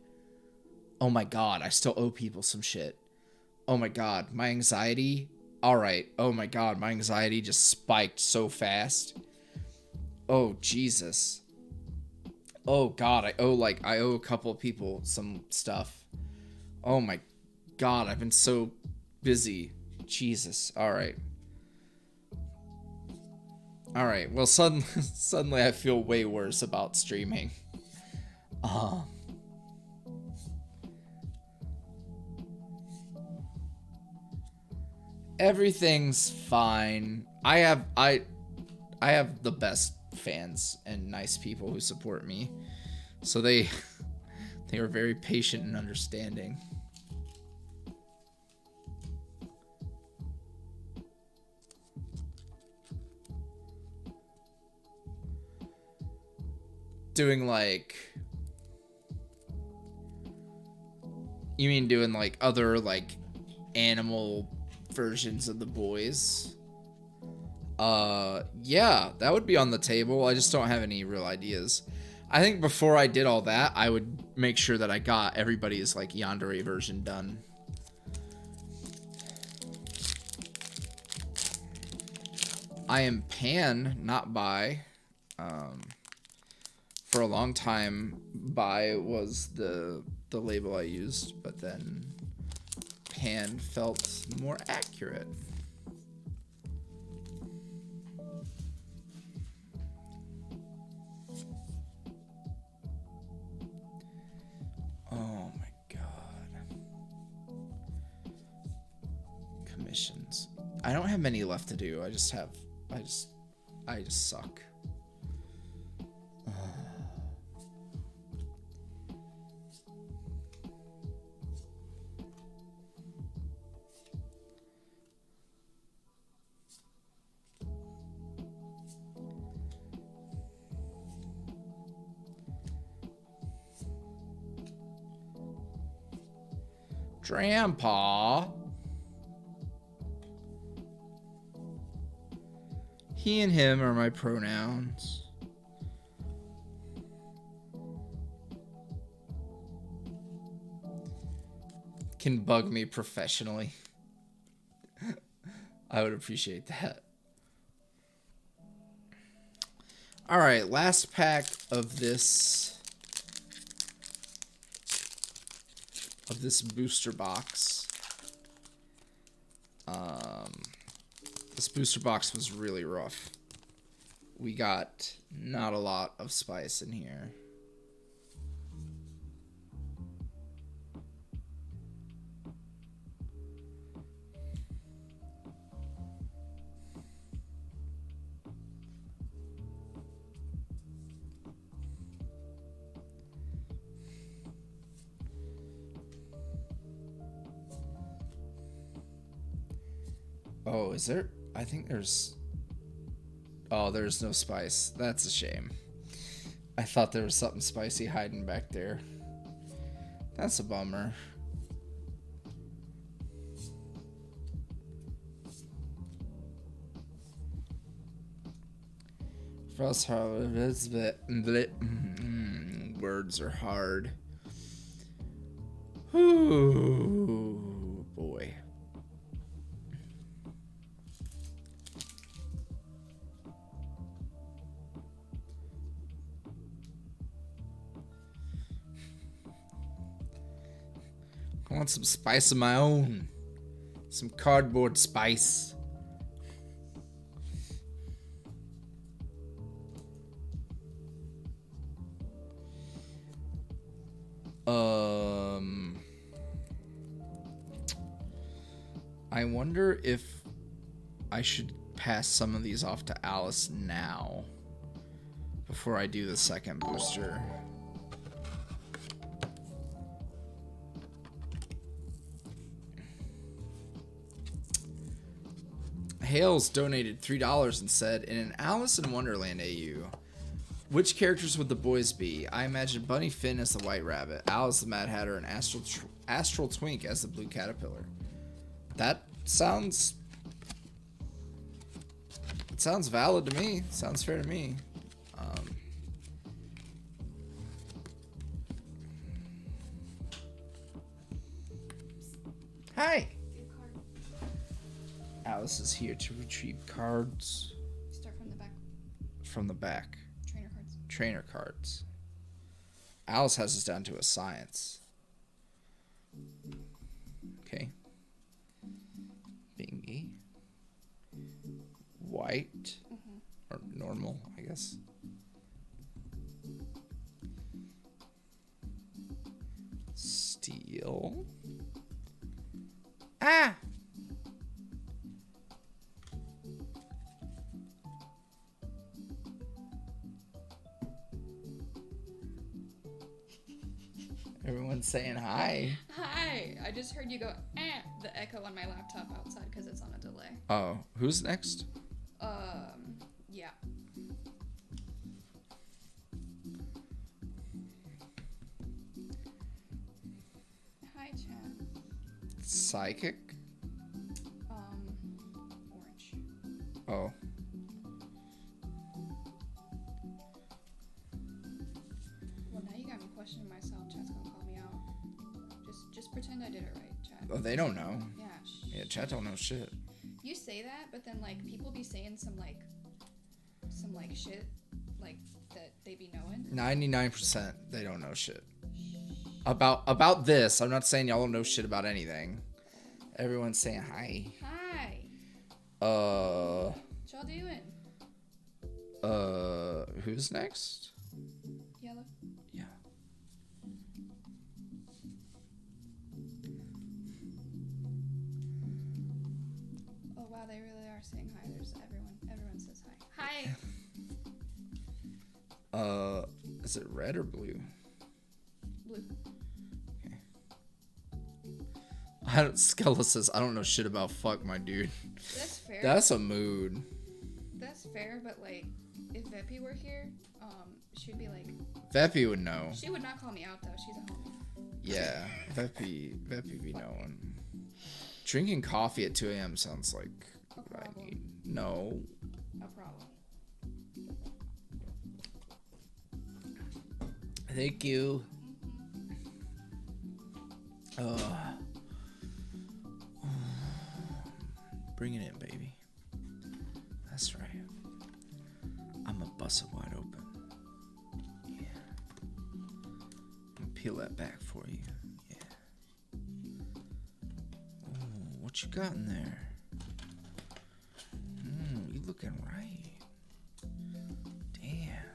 Oh my god, I still owe people some shit. Oh my god, my anxiety. Alright, oh my god, my anxiety just spiked so fast. Oh, Jesus. Oh god, I owe a couple of people some stuff. Oh my god, I've been so busy. Jesus, alright. Alright, well suddenly I feel way worse about streaming. Everything's fine. I have the best fans and nice people who support me. So they are very patient and understanding. doing like... You mean doing like other like animal versions of the boys? Yeah, that would be on the table. I just don't have any real ideas. I think before I did all that, I would make sure that I got everybody's like yandere version done. I am pan, not bi. For a long time, bi was the label I used, but then pan felt more accurate. Oh my god. Commissions. I don't have many left to do. I just suck. Grandpa. He and him are my pronouns. Can bug me professionally. I would appreciate that. All right, last pack of this booster box. This booster box was really rough. We got not a lot of spice in here. Oh, is there? I think there's... Oh, there's no spice. That's a shame. I thought there was something spicy hiding back there. That's a bummer. Words are hard. Ooh, boy. I want some spice of my own. Some cardboard spice. I wonder if I should pass some of these off to Alice now before I do the second booster. Hales donated $3 and said, in an Alice in Wonderland AU, which characters would the boys be? I imagine Bunny Finn as the White Rabbit, Alice the Mad Hatter, and Astral Twink as the Blue Caterpillar. That sounds... It sounds valid to me. Sounds fair to me. Hi! Alice is here to retrieve cards. Start from the back. From the back. Trainer cards. Trainer cards. Alice has us down to a science. Okay. Bingy. White. Or normal, I guess. Steel. Ah! Everyone's saying hi. Hi. I just heard you go, the echo on my laptop outside because it's on a delay. Oh, who's next? Yeah. Psychic? Orange. Oh. Well, now you got me questioning myself. Chat's gonna call me out. Just pretend I did it right, chat. Oh, they don't know. Yeah. Yeah, chat don't know shit. You say that, but then like people be saying some shit like that they be knowing. 99% they don't know shit. About this, I'm not saying y'all don't know shit about anything. Everyone's saying hi. Hi. Uh. What y'all doing? Who's next? Yellow. Yeah. Oh wow, they really are saying hi. There's everyone says hi. Hi. Is it red or blue? Blue. Okay. Skella says, I don't know shit about fuck, my dude. That's fair. That's a mood. That's fair, but like, if Veppy were here, she'd be like. Veppy would know. She would not call me out though. She's a homie. Yeah, Veppy be knowing. Drinking coffee at 2 a.m. sounds like A what I problem. need. No. A problem. Thank you. Bring it in, baby. That's right. I'm gonna bust it wide open. Yeah. And peel that back for you. Yeah. Oh, what you got in there? You looking right. Damn.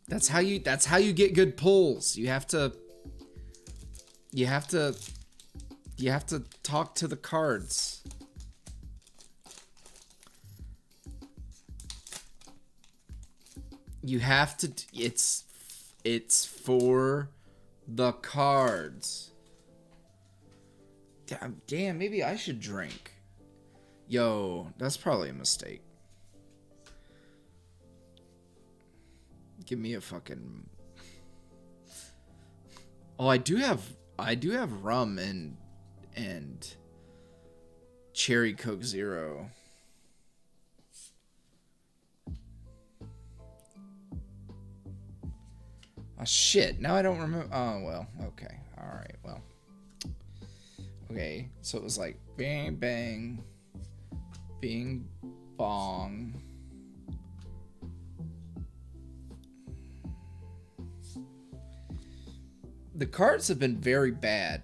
That's how you get good pulls. You have to talk to the cards. You have to it's for the cards. Damn, maybe I should drink. Yo, that's probably a mistake. Give me a fucking. Oh, I do have rum and cherry Coke Zero. Oh shit! Now I don't remember. Oh well. Okay. All right. Well. Okay. So it was like bang bang, bing bong. The cards have been very bad.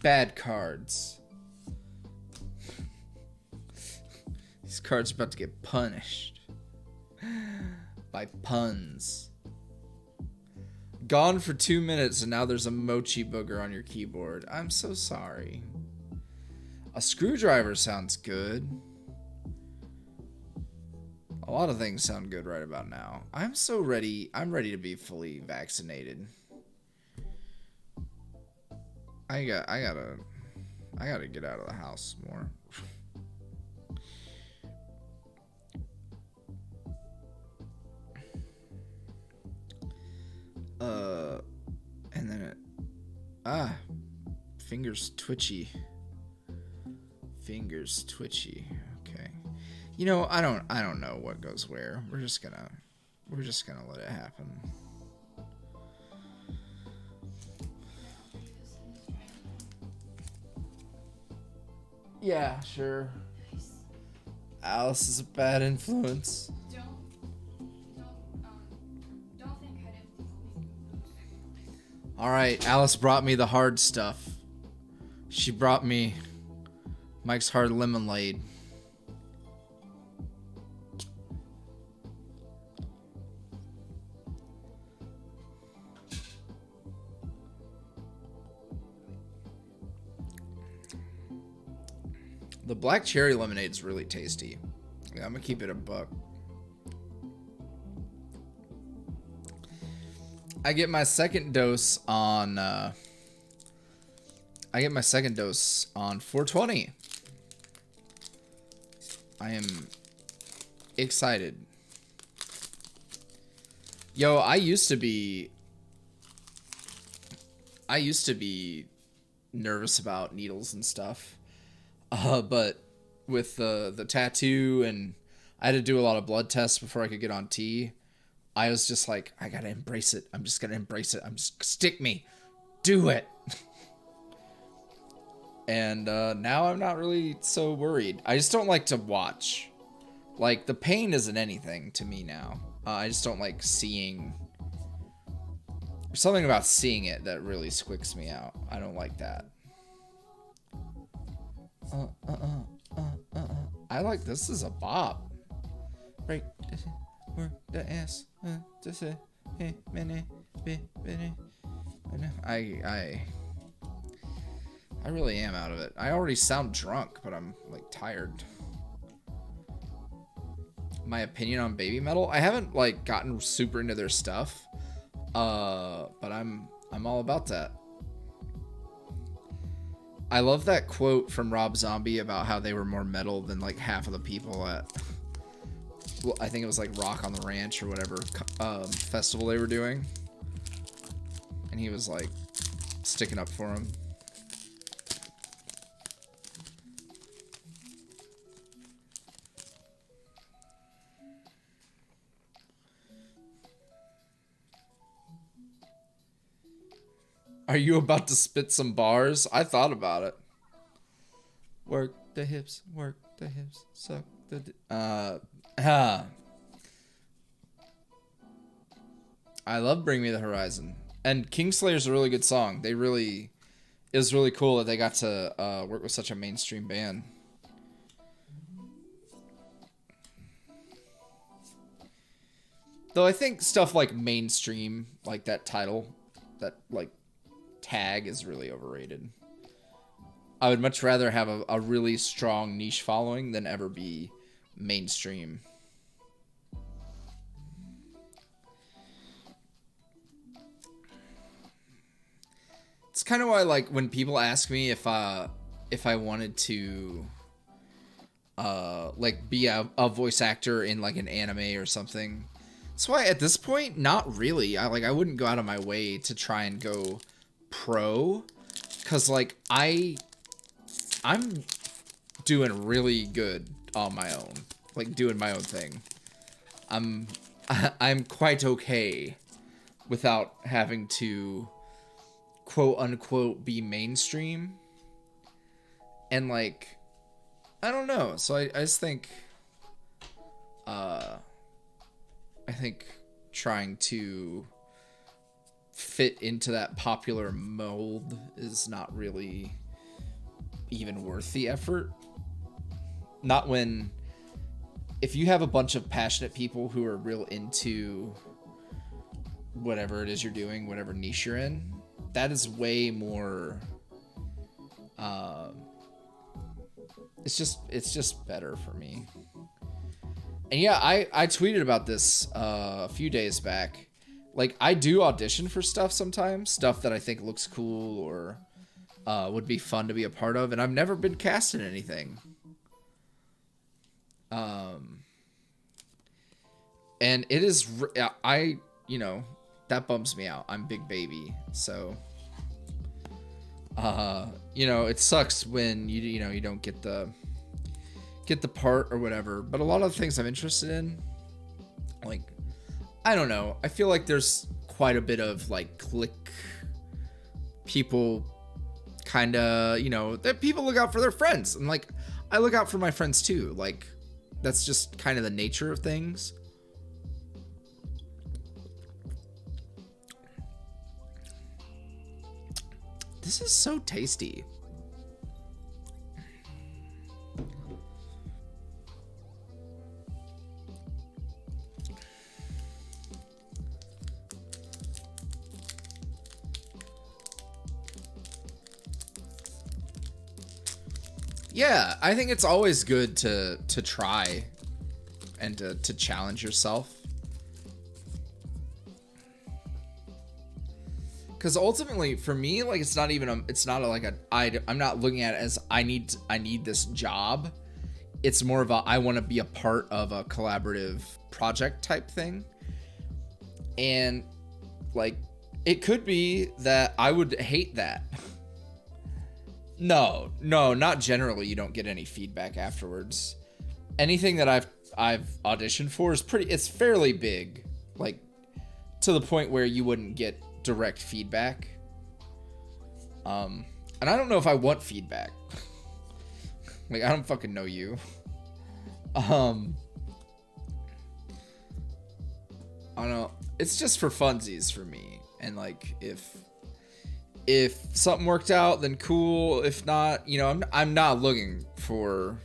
Bad cards. These cards are about to get punished. By puns. Gone for 2 minutes and now there's a mochi booger on your keyboard. I'm so sorry. A screwdriver sounds good. A lot of things sound good right about now. I'm so ready. I'm ready to be fully vaccinated. I gotta get out of the house more. And then fingers twitchy. Fingers twitchy. Okay. You know, I don't know what goes where. We're just gonna let it happen. Yeah, sure. Alice is a bad influence. Don't think I didn't. All right, Alice brought me the hard stuff. She brought me Mike's Hard Lemonade. The black cherry lemonade is really tasty. Yeah, I'm gonna keep it a buck. I get my second dose on 420. I am excited. Yo, I used to be nervous about needles and stuff. But with the tattoo, and I had to do a lot of blood tests before I could get on T, I was just like, I gotta embrace it. I'm just gonna embrace it. I'm just, stick me. Do it. And now I'm not really so worried. I just don't like to watch. Like, the pain isn't anything to me now. I just don't like seeing. There's something about seeing it that really squicks me out. I don't like that. I like this is a bop. Break work the ass. I really am out of it. I already sound drunk, but I'm like tired. My opinion on baby metal, I haven't like gotten super into their stuff, but I'm all about that. I love that quote from Rob Zombie about how they were more metal than like half of the people at, well, I think it was like Rock on the Ranch or whatever festival they were doing, and he was like sticking up for him. Are you about to spit some bars? I thought about it. Work the hips, suck the I love Bring Me the Horizon. And Kingslayer's a really good song. It was really cool that they got to work with such a mainstream band. Though I think stuff like mainstream, like that title, that like tag is really overrated. I would much rather have a really strong niche following than ever be mainstream. It's kind of why, like, when people ask me if I wanted to like be a voice actor in like an anime or something, that's why at this point, not really. I wouldn't go out of my way to try and go pro, because like I'm doing really good on my own, like doing my own thing. I'm quite okay without having to quote unquote be mainstream, and like I don't know, so I just think I think trying to fit into that popular mold is not really even worth the effort. Not when, if you have a bunch of passionate people who are real into whatever it is you're doing, whatever niche you're in, that is way more it's just better for me. And yeah, I tweeted about this a few days back. Like, I do audition for stuff sometimes, stuff that I think looks cool or would be fun to be a part of, and I've never been cast in anything. And it is, you know, that bums me out. I'm Big Baby, so you know, it sucks when you don't get the part or whatever. But a lot of the things I'm interested in, like, I don't know, I feel like there's quite a bit of like click people, kind of, you know, that people look out for their friends, and like I look out for my friends too. Like, that's just kind of the nature of things. This is so tasty. Yeah, I think it's always good to try and to challenge yourself. Because ultimately, for me, like, it's not I'm not looking at it as I need this job. It's more of I want to be a part of a collaborative project type thing. And like, it could be that I would hate that. No, not generally. You don't get any feedback afterwards. Anything that I've auditioned for is it's fairly big, like to the point where you wouldn't get direct feedback. And I don't know if I want feedback. Like, I don't fucking know you. I don't know. It's just for funsies for me. And like, if something worked out, then cool. If not, you know, I'm not looking for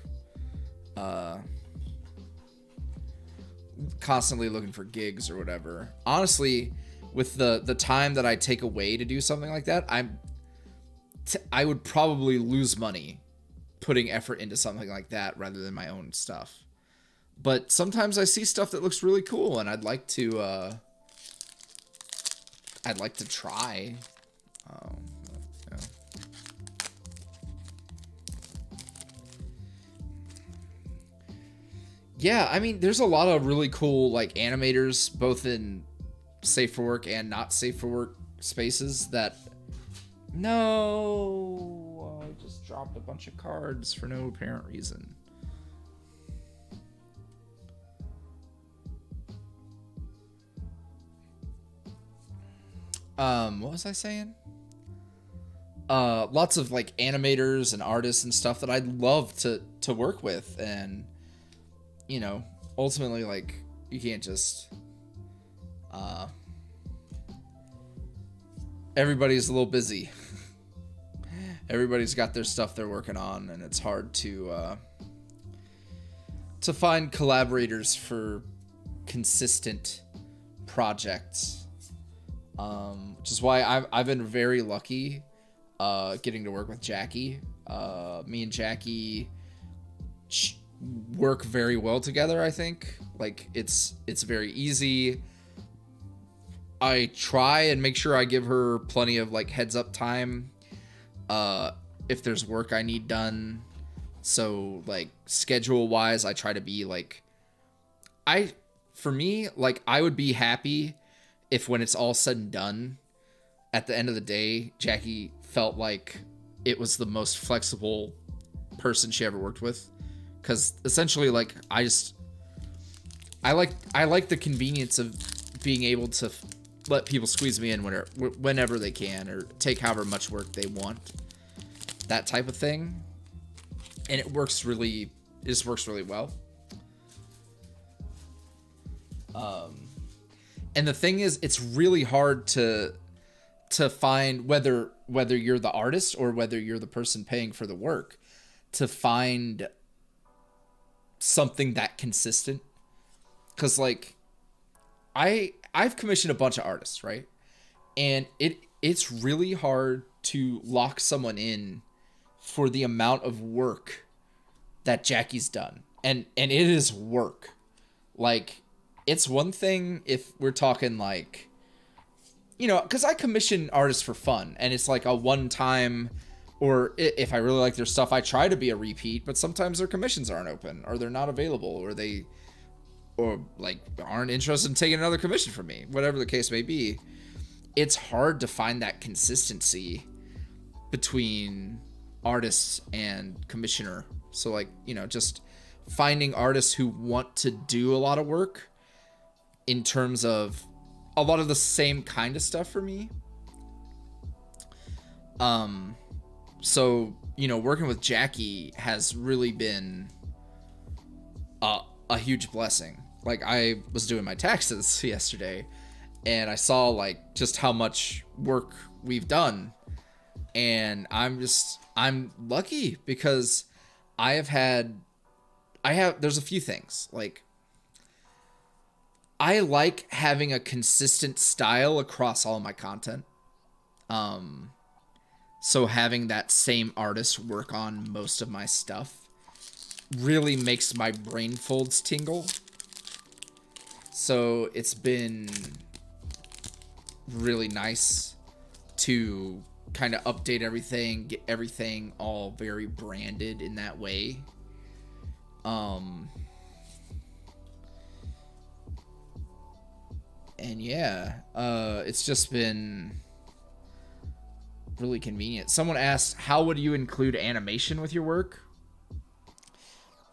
constantly looking for gigs or whatever. Honestly, with the time that I take away to do something like that, I would probably lose money putting effort into something like that rather than my own stuff. But sometimes I see stuff that looks really cool and I'd like to try. Yeah. Yeah, I mean, there's a lot of really cool like animators, both in safe for work and not safe for work spaces that. No, I just dropped a bunch of cards for no apparent reason. What was I saying? Lots of like animators and artists and stuff that I'd love to work with, and you know, ultimately, like, you can't just everybody's a little busy. Everybody's got their stuff they're working on, and it's hard to find collaborators for consistent projects. Which is why I've been very lucky getting to work with Jackie. Me and Jackie work very well together, I think. Like, it's very easy. I try and make sure I give her plenty of like heads up time if there's work I need done. So like schedule wise, I try to be like, for me, like, I would be happy if when it's all said and done, at the end of the day, Jackie felt like it was the most flexible person she ever worked with. Because essentially, like, I like the convenience of being able to let people squeeze me in whenever they can, or take however much work they want. That type of thing. And it just works really well. And the thing is, it's really hard to find, whether you're the artist or whether you're the person paying for the work, to find something that consistent. Because like, I've commissioned a bunch of artists, right? And it's really hard to lock someone in for the amount of work that Jackie's done. And it is work. Like, it's one thing if we're talking like, you know, because I commission artists for fun, and it's like a one-time, or if I really like their stuff, I try to be a repeat, but sometimes their commissions aren't open, or they're not available, or like aren't interested in taking another commission from me, whatever the case may be. It's hard to find that consistency between artists and commissioner. So like, you know, just finding artists who want to do a lot of work in terms of a lot of the same kind of stuff for me. So, you know, working with Jackie has really been a huge blessing. Like, I was doing my taxes yesterday, and I saw like just how much work we've done, and I'm lucky because there's a few things. Like, I like having a consistent style across all my content. So having that same artist work on most of my stuff really makes my brain folds tingle. So it's been really nice to kind of update everything, get everything all very branded in that way. And yeah, it's just been really convenient. Someone asked, how would you include animation with your work?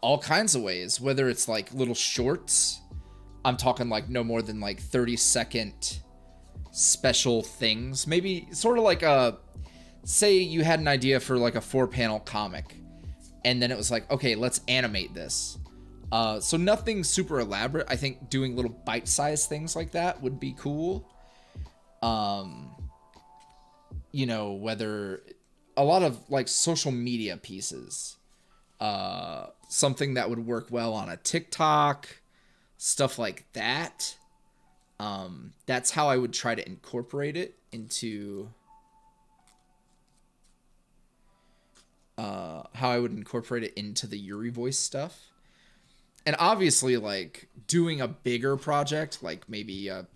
All kinds of ways, whether it's like little shorts. I'm talking like no more than like 30-second special things. Maybe sort of like say you had an idea for like a 4-panel comic, and then it was like, okay, let's animate this. So nothing super elaborate. I think doing little bite-sized things like that would be cool. You know, whether a lot of like social media pieces, something that would work well on a TikTok, stuff like that. That's how I would try to incorporate it into the YuuriVoice stuff. And obviously, like, doing a bigger project, like maybe let's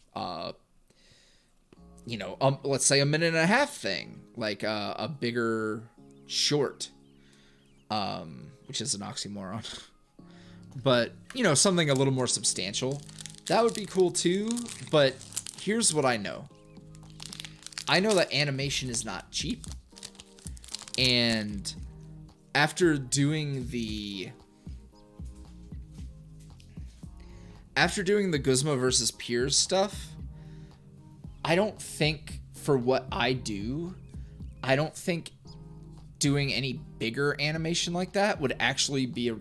say a 1.5-minute thing, like a bigger short, which is an oxymoron, but you know, something a little more substantial, that would be cool too. But here's what I know that animation is not cheap, and after doing the Guzma versus Piers stuff, I don't think, for what I do, doing any bigger animation like that would actually be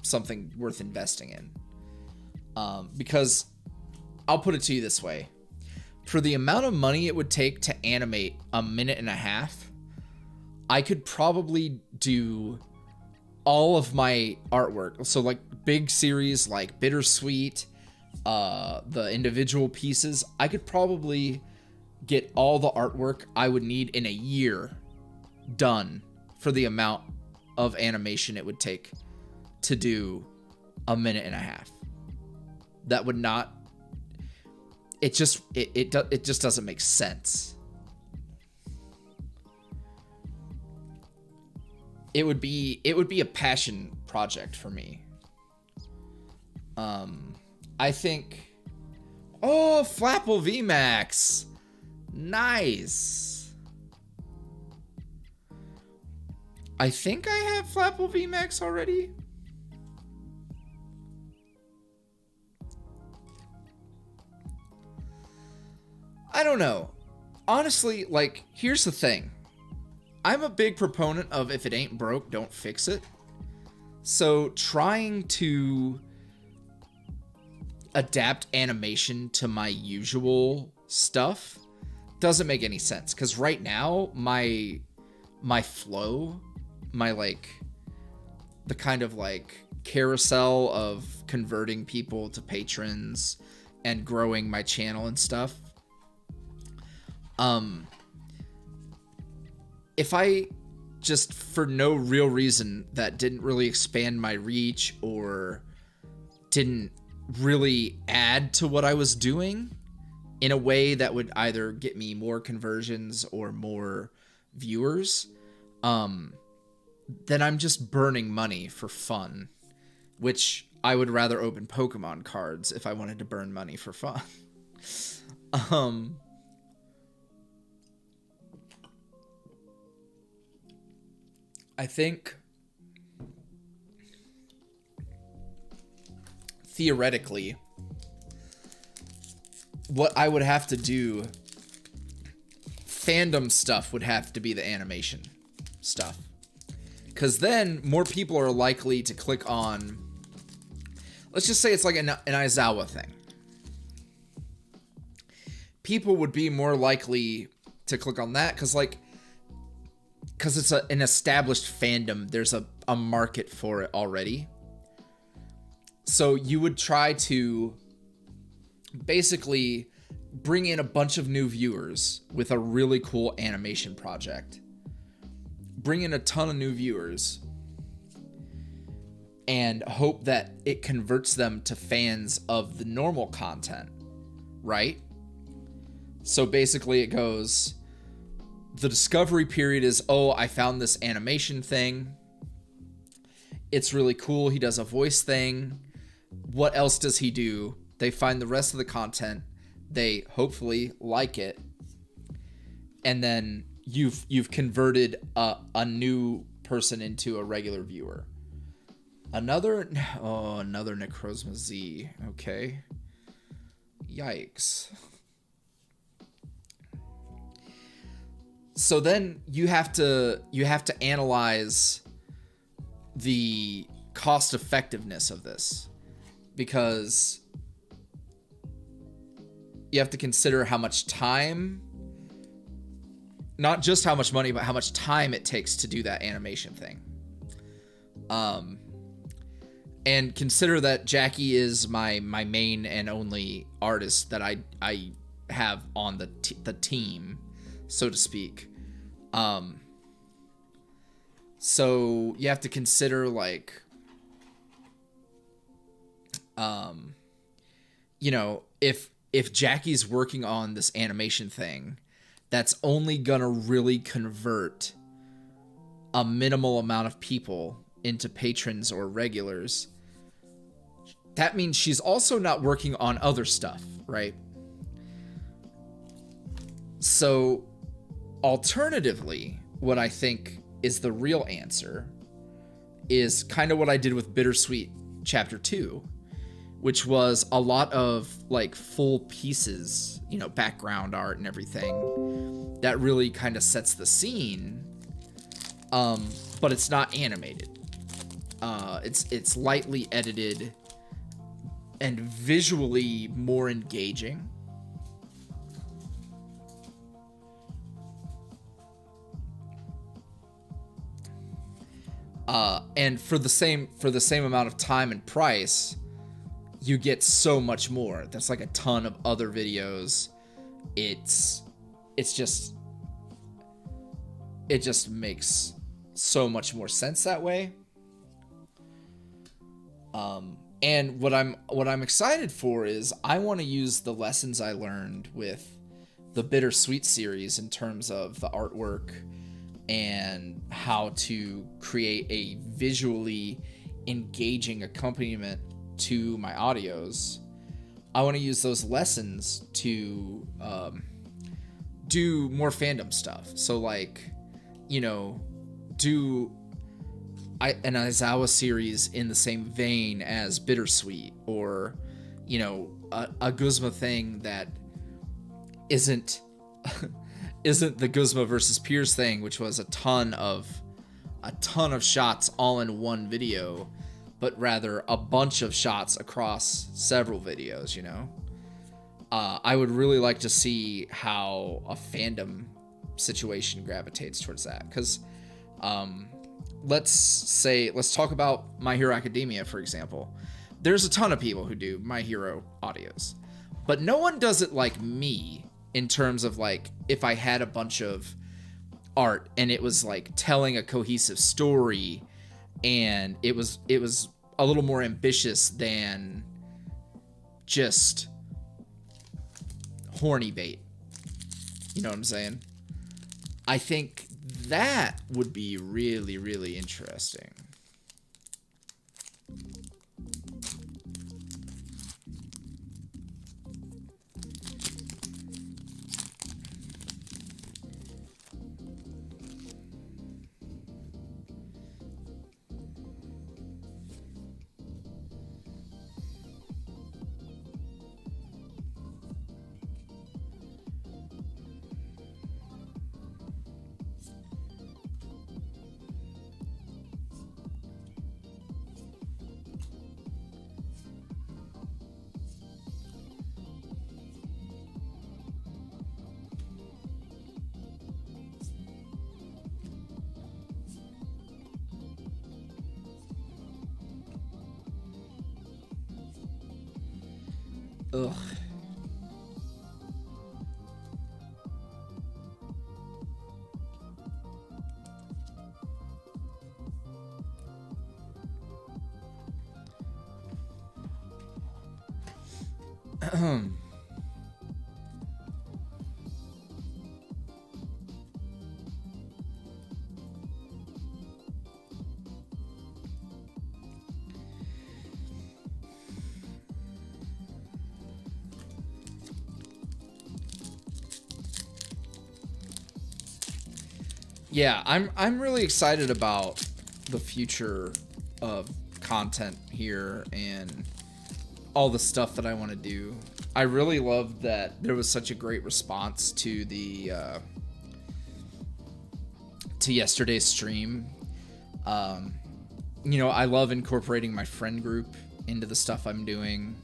something worth investing in. Because I'll put it to you this way. For the amount of money it would take to animate a 1.5 minutes, I could probably do all of my artwork. So like big series like Bittersweet, the individual pieces, I could probably get all the artwork I would need in a year done for the amount of animation it would take to do a 1.5 minutes. That would not, it just doesn't make sense. It would be a passion project for me. I think, Flapple VMAX. Nice. I think I have Flapple VMAX already. I don't know. Honestly, like, here's the thing. I'm a big proponent of if it ain't broke, don't fix it. So trying to adapt animation to my usual stuff doesn't make any sense, because right now my flow, my like the kind of like carousel of converting people to patrons and growing my channel and stuff, if I just, for no real reason that didn't really expand my reach or didn't really add to what I was doing in a way that would either get me more conversions or more viewers, then I'm just burning money for fun, which I would rather open Pokemon cards if I wanted to burn money for fun. I think theoretically what I would have to do, fandom stuff would have to be the animation stuff, because then more people are likely to click on, let's just say it's like an Aizawa thing. People would be more likely to click on that because it's an established fandom. There's a market for it already. So you would try to basically bring in a bunch of new viewers with a really cool animation project. Bring in a ton of new viewers and hope that it converts them to fans of the normal content, right? So basically it goes, the discovery period is, I found this animation thing. It's really cool. He does a voice thing. What else does he do? They find the rest of the content. they hopefully like it, and then you've converted a new person into a regular viewer. Another Necrozma Z. Okay. Yikes. So then you have to analyze the cost effectiveness of this, because you have to consider how much time, not just how much money, but how much time it takes to do that animation thing. And consider that Jackie is my main and only artist that I have on the team, so to speak. So you have to consider, like, you know, if Jackie's working on this animation thing, that's only gonna really convert a minimal amount of people into patrons or regulars. That means she's also not working on other stuff, right? So alternatively, what I think is the real answer is kind of what I did with Bittersweet Chapter 2, which was a lot of like full pieces, you know, background art and everything that really kind of sets the scene, but it's not animated. It's lightly edited and visually more engaging. And for the same amount of time and price, you get so much more. That's like a ton of other videos. It just makes so much more sense that way. And what I'm excited for is I want to use the lessons I learned with the Bittersweet series in terms of the artwork and how to create a visually engaging accompaniment to my audios. I want to use those lessons to do more fandom stuff. So, like, you know, do an Aizawa series in the same vein as Bittersweet, or, you know, a Guzma thing that isn't the Guzma versus Pierce thing, which was a ton of shots all in one video, but rather a bunch of shots across several videos, you know? I would really like to see how a fandom situation gravitates towards that, because let's talk about My Hero Academia, for example. There's a ton of people who do My Hero audios, but no one does it like me, in terms of, like, if I had a bunch of art and it was like telling a cohesive story, and it was a little more ambitious than just horny bait. You know what I'm saying? I think that would be really, really interesting. Ugh. yeah, I'm really excited about the future of content here and all the stuff that I want to do. I really loved that there was such a great response to the to yesterday's stream. You know, I love incorporating my friend group into the stuff I'm doing.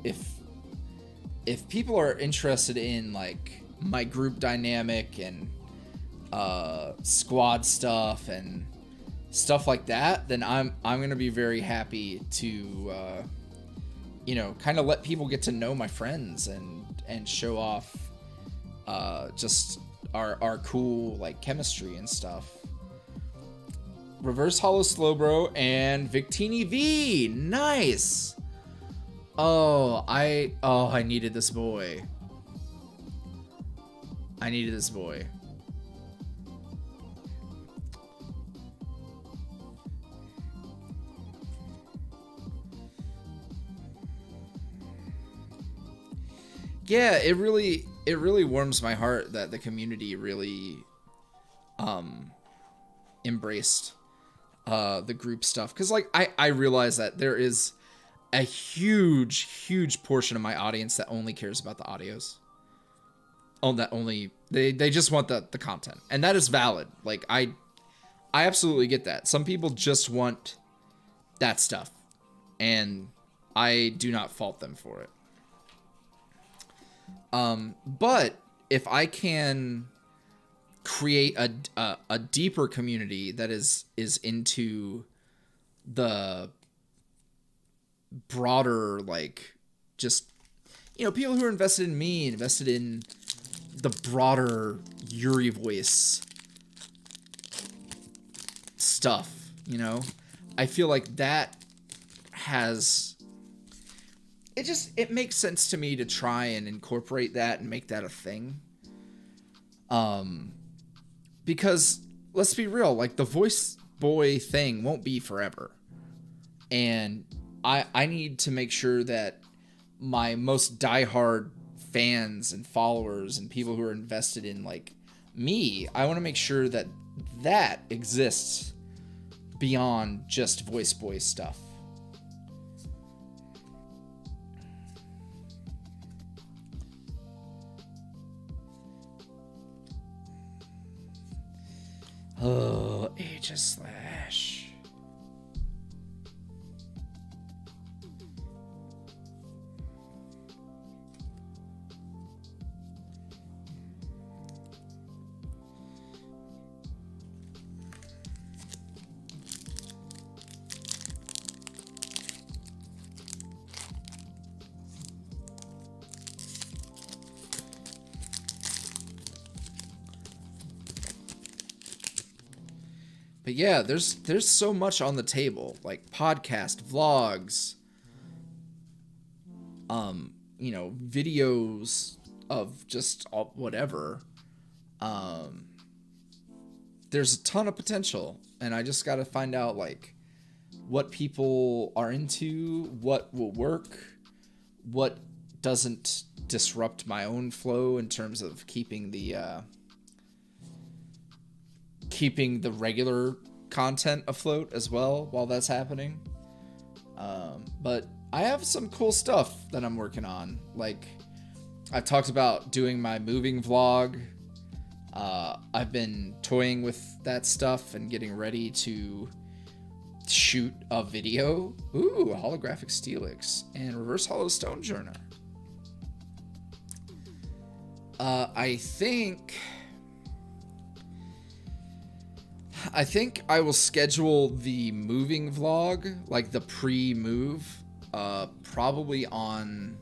If people are interested in like my group dynamic and squad stuff and stuff like that, then I'm gonna be very happy to you know, kind of let people get to know my friends and show off just our cool like chemistry and stuff. Reverse Hollow Slowbro and Victini V, nice. I needed this boy. I needed this boy. Yeah, it really warms my heart that the community really embraced the group stuff, because like I realize that there is a huge portion of my audience that only cares about the audios. They just want the content, and that is valid. Like I absolutely get that. Some people just want that stuff, and I do not fault them for it. But if I can create a deeper community that is into the broader, like, just, you know, people who are invested in me, invested in the broader YuuriVoice stuff, you know, I feel like that has, it makes sense to me to try and incorporate that and make that a thing. Because let's be real, like the voice boy thing won't be forever. And I need to make sure that my most diehard fans and followers and people who are invested in like me, I want to make sure that that exists beyond just voice boy stuff. Oh, Aegis Slash. But yeah, there's so much on the table, like podcast, vlogs, you know, videos of just whatever. There's a ton of potential, and I just got to find out like what people are into, what will work, what doesn't disrupt my own flow in terms of keeping the regular content afloat as well while that's happening. But I have some cool stuff that I'm working on. Like, I've talked about doing my moving vlog. I've been toying with that stuff and getting ready to shoot a video. Ooh, a holographic Steelix and reverse hollow Stonejourner. I think I will schedule the moving vlog, like the pre-move, probably on,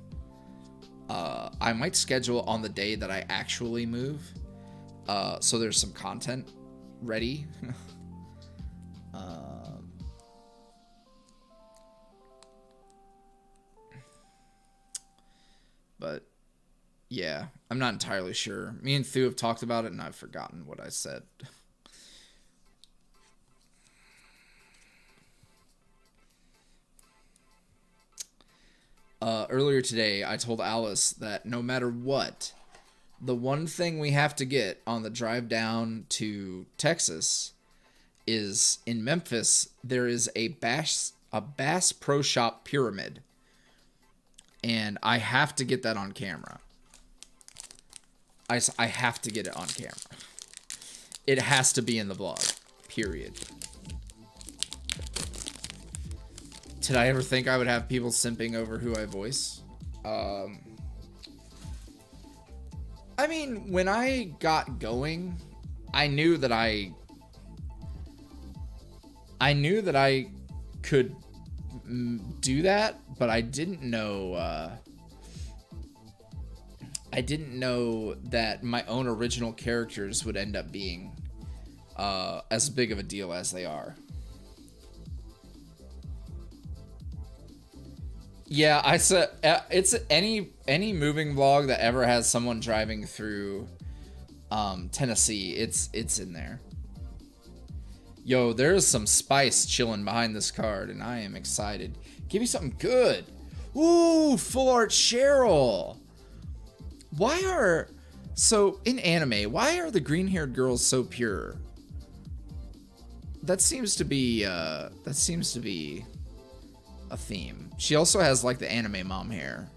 I might schedule on the day that I actually move, so there's some content ready. But yeah, I'm not entirely sure. Me and Thu have talked about it, and I've forgotten what I said. Earlier today, I told Alice that no matter what, the one thing we have to get on the drive down to Texas is in Memphis, there is a Bass Pro Shop pyramid. And I have to get that on camera. I have to get it on camera. It has to be in the vlog. Period. Did I ever think I would have people simping over who I voice? I mean, when I got going, I knew that I could do that, but I didn't know that my own original characters would end up being as big of a deal as they are. Yeah, I said it's any moving vlog that ever has someone driving through Tennessee. It's in there. Yo, there's some spice chilling behind this card, and I am excited. Give me something good. Ooh, full art Cheryl. So in anime, why are the green-haired girls so pure? That seems to be a theme. She also has like the anime mom hair.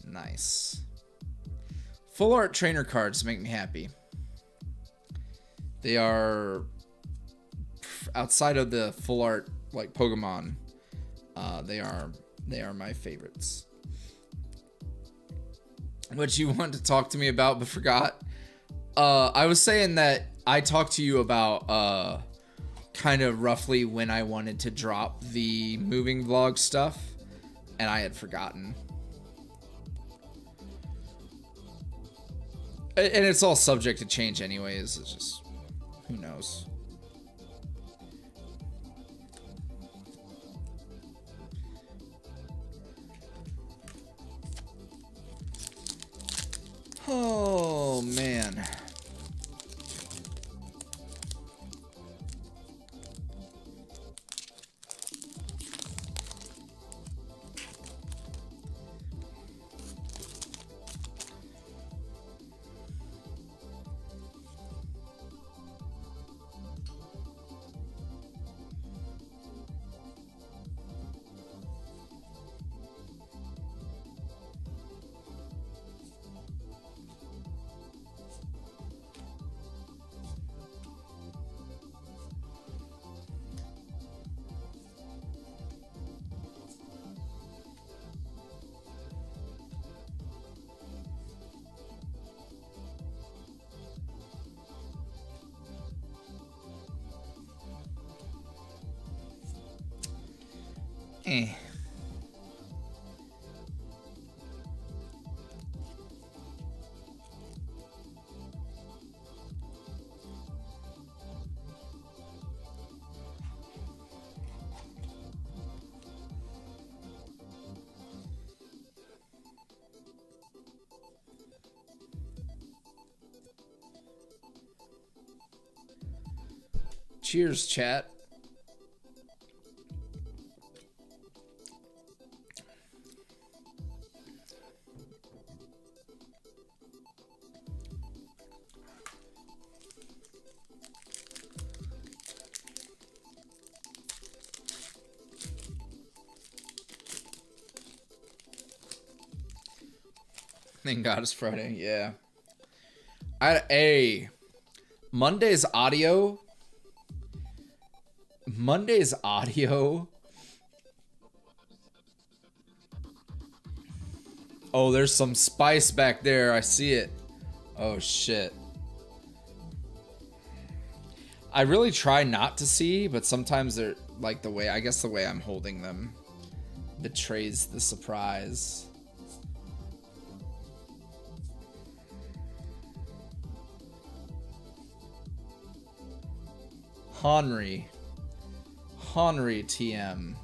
Nice. Full art trainer cards make me happy. They are outside of the full art like Pokemon. They are my favorites. What you want to talk to me about but forgot? I was saying that I talked to you about kind of roughly when I wanted to drop the moving vlog stuff, and I had forgotten. And it's all subject to change anyways. It's just, who knows? Oh, man. Eh. Cheers, chat. Thank God it's Friday. Yeah. Monday's audio. Oh, there's some spice back there. I see it. Oh, shit. I really try not to see, but sometimes they're like the way I'm holding them betrays the surprise. Henry TM.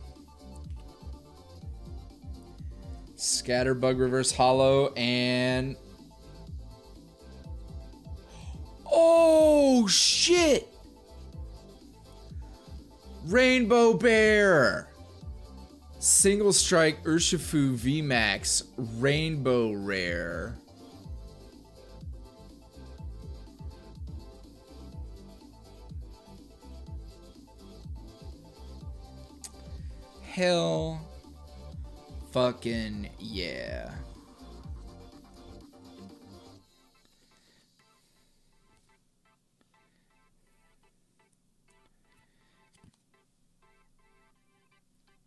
Scatterbug Reverse Hollow and... Oh, shit! Rainbow Bear! Single Strike Urshifu VMAX Rainbow Rare. Hell fucking yeah.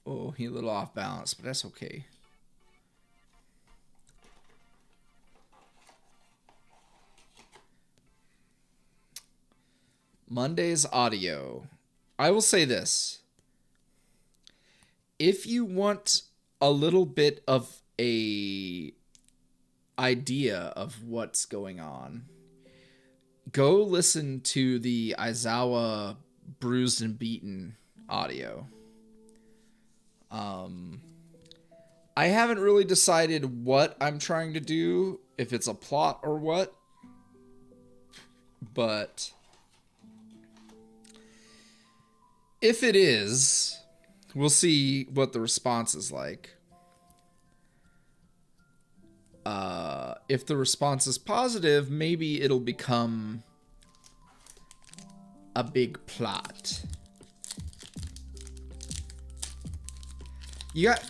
Oh, he's a little off balance, but that's okay. Monday's audio. I will say this. If you want a little bit of a idea of what's going on, go listen to the Aizawa Bruised and Beaten audio. I haven't really decided what I'm trying to do, if it's a plot or what, but if it is, we'll see what the response is like. If the response is positive, maybe it'll become a big plot.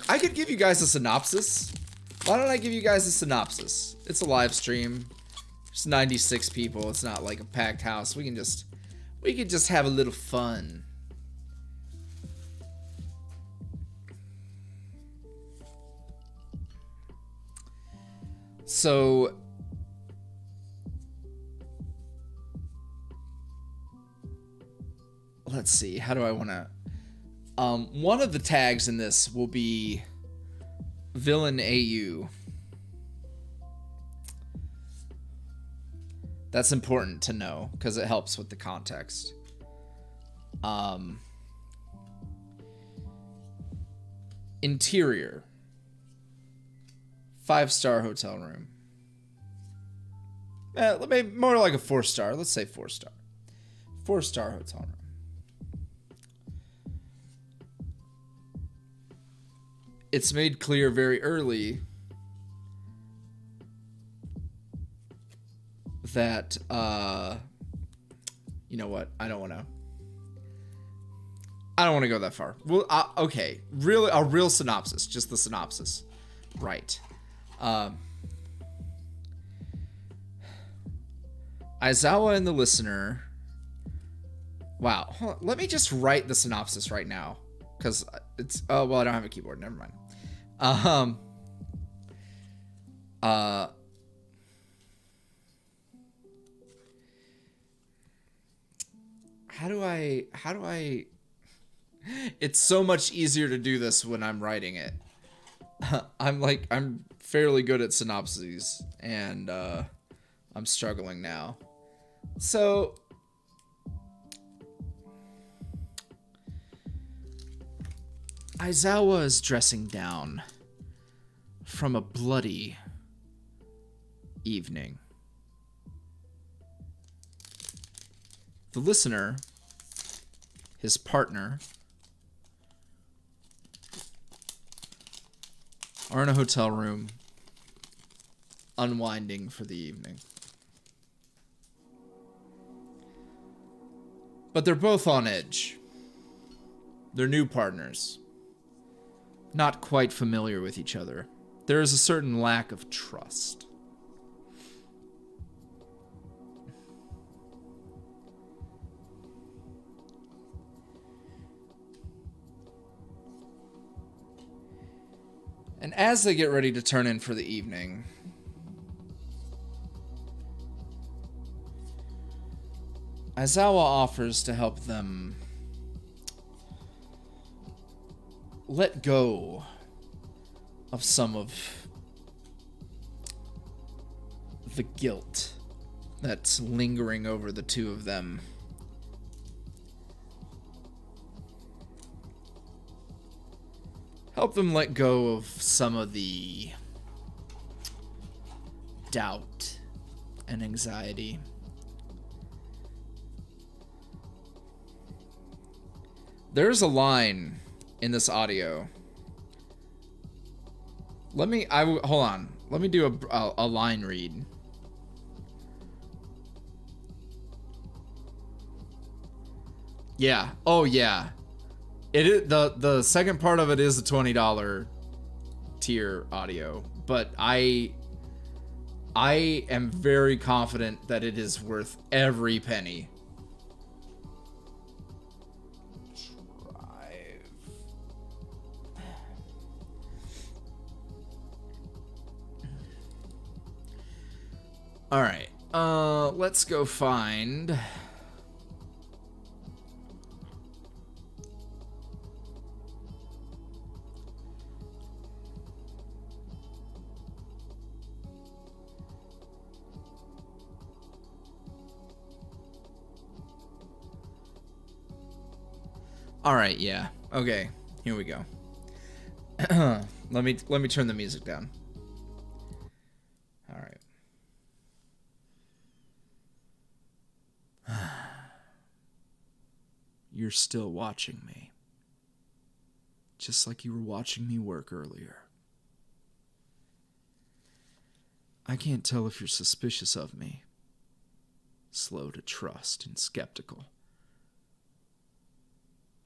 I could give you guys a synopsis. Why don't I give you guys a synopsis? It's a live stream. There's 96 people. It's not like a packed house. We could just have a little fun. So let's see. How do I want to... one of the tags in this will be Villain AU. That's important to know because it helps with the context. Interior. 5-star hotel room. Maybe more like a 4-star. Let's say 4-star. 4-star hotel room. It's made clear very early that, you know what? I don't want to go that far. Well, okay. Really, a real synopsis. Just the synopsis. Right. Aizawa and the listener. Wow. Hold on. Let me just write the synopsis right now. Because it's... Oh, well, I don't have a keyboard. Never mind. How do I... It's so much easier to do this when I'm writing it. I'm fairly good at synopses, and I'm struggling now. So... Aizawa is dressing down from a bloody evening. The listener, his partner, are in a hotel room, unwinding for the evening. But they're both on edge. They're new partners. Not quite familiar with each other. There is a certain lack of trust. And as they get ready to turn in for the evening, Aizawa offers to help them let go of some of the guilt that's lingering over the two of them help them let go of some of the doubt and anxiety. There's a line in this audio. Hold on. Let me do a line read. Yeah. Oh yeah. It is the second part of it is the $20 tier audio, but I am very confident that it is worth every penny. All right. Let's go find. All right, yeah. Okay, here we go. let me turn the music down. All right. You're still watching me. Just like you were watching me work earlier. I can't tell if you're suspicious of me, slow to trust and skeptical,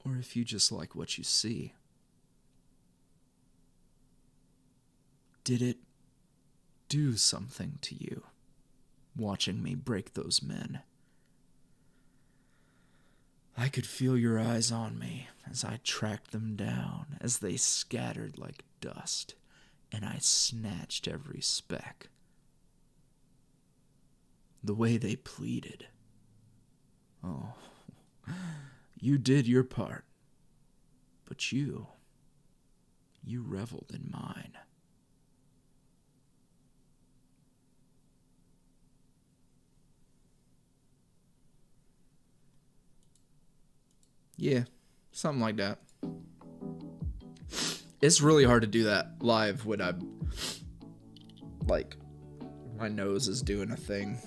or if you just like what you see. Did it do something to you, watching me break those men? I could feel your eyes on me as I tracked them down, as they scattered like dust, and I snatched every speck. The way they pleaded. Oh, you did your part, but you reveled in mine. Yeah, something like that. It's really hard to do that live when I'm, like, my nose is doing a thing.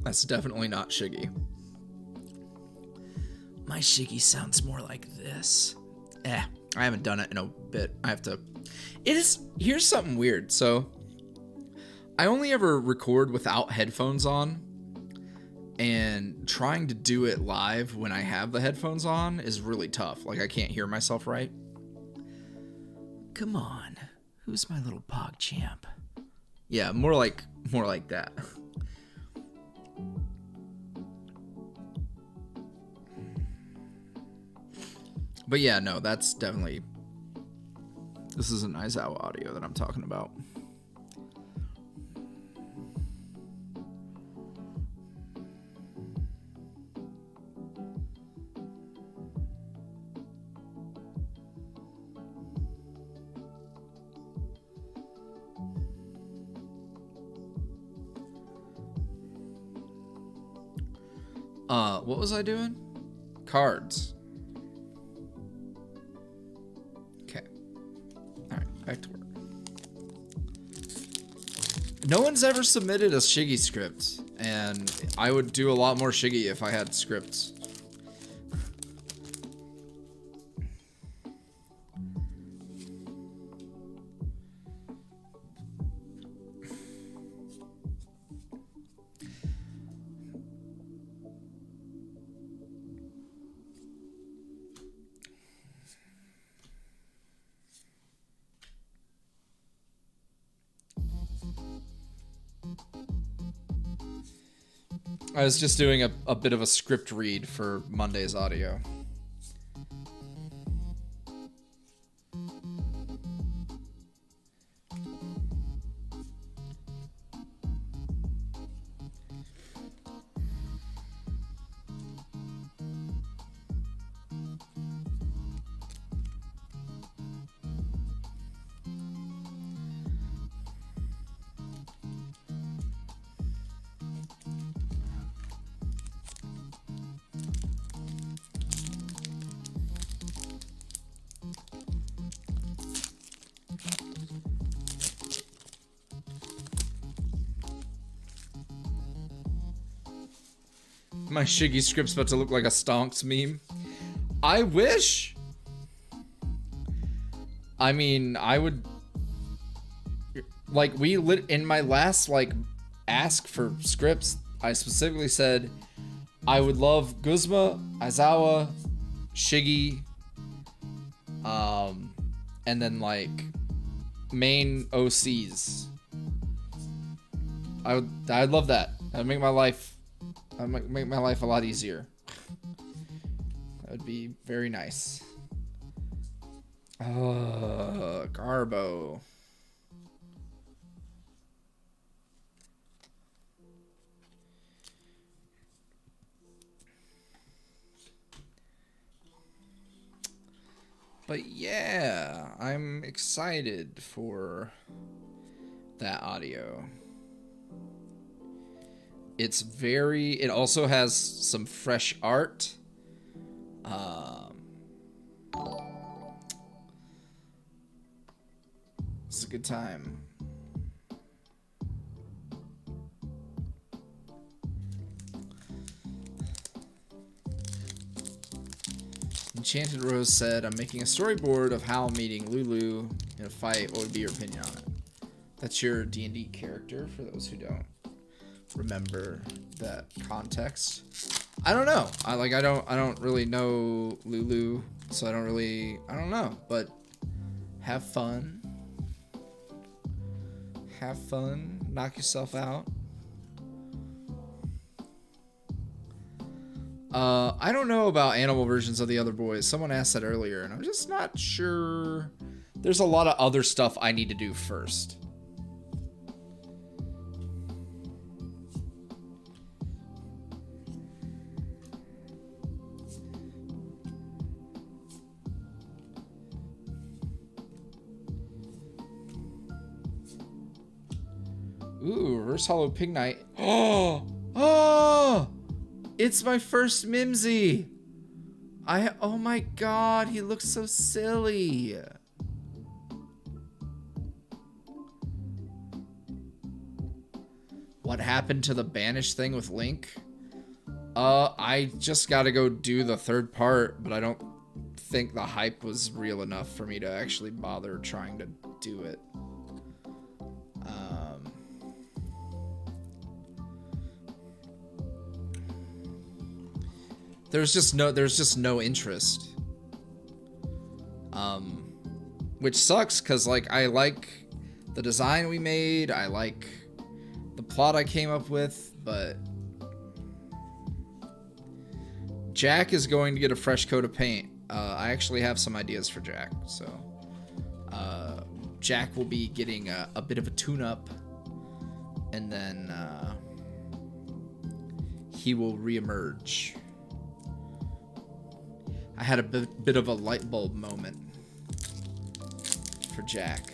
That's definitely not Shiggy. My Shiggy sounds more like this. I haven't done it in a bit. I have to. Here's something weird. So, I only ever record without headphones on. And trying to do it live when I have the headphones on is really tough. Like, I can't hear myself right. Come on. Who's my little pog champ? Yeah, more like that. But yeah, no, that's definitely... This is an Aizawa audio that I'm talking about. What was I doing? Cards. Okay. Alright, back to work. No one's ever submitted a Shiggy script, and I would do a lot more Shiggy if I had scripts. I was just doing a bit of a script read for Monday's audio. My Shiggy script's about to look like a Stonks meme. I wish. I mean, I would. Like, in my last, like, ask for scripts, I specifically said I would love Guzma, Aizawa, Shiggy, and then, like, main OCs. I'd love that. That'd make my life a lot easier. That would be very nice. Garbo. But yeah, I'm excited for that audio. It also has some fresh art. It's a good time. Enchanted Rose said, I'm making a storyboard of Hal meeting Lulu in a fight. What would be your opinion on it? That's your D&D character, for those who don't remember that context. I don't know. I don't really know Lulu, so I don't know, but have fun. Have fun. Knock yourself out. I don't know about animal versions of the other boys. Someone asked that earlier, and I'm just not sure. There's a lot of other stuff I need to do first. Ooh, Reverse Hollow Pig Knight. Oh! It's my first Mimsy! Oh my god, he looks so silly. What happened to the banished thing with Link? I just gotta go do the third part, but I don't think the hype was real enough for me to actually bother trying to do it. There's just no interest. Which sucks, cause like I like the design we made, I like the plot I came up with, but Jack is going to get a fresh coat of paint. I actually have some ideas for Jack, so Jack will be getting a bit of a tune-up, and then he will reemerge. I had a bit of a light bulb moment for Jack.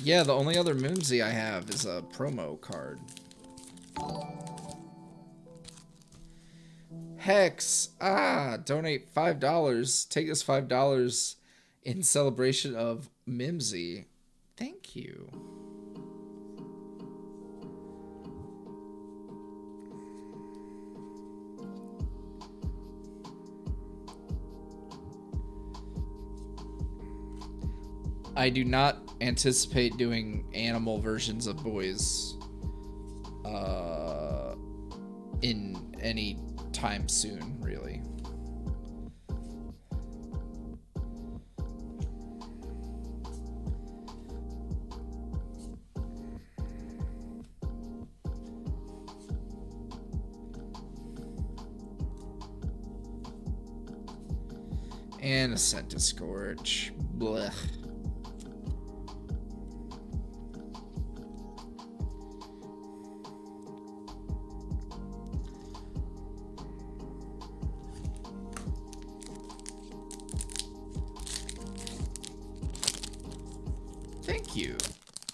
Yeah, the only other Mimsy I have is a promo card. Hex! Donate $5. Take this $5 in celebration of Mimsy. Thank you. I do not anticipate doing animal versions of boys in any time soon, really. And a Scent to Scorch. Blech. Thank you.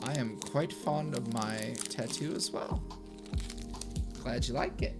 I am quite fond of my tattoo as well. Glad you like it.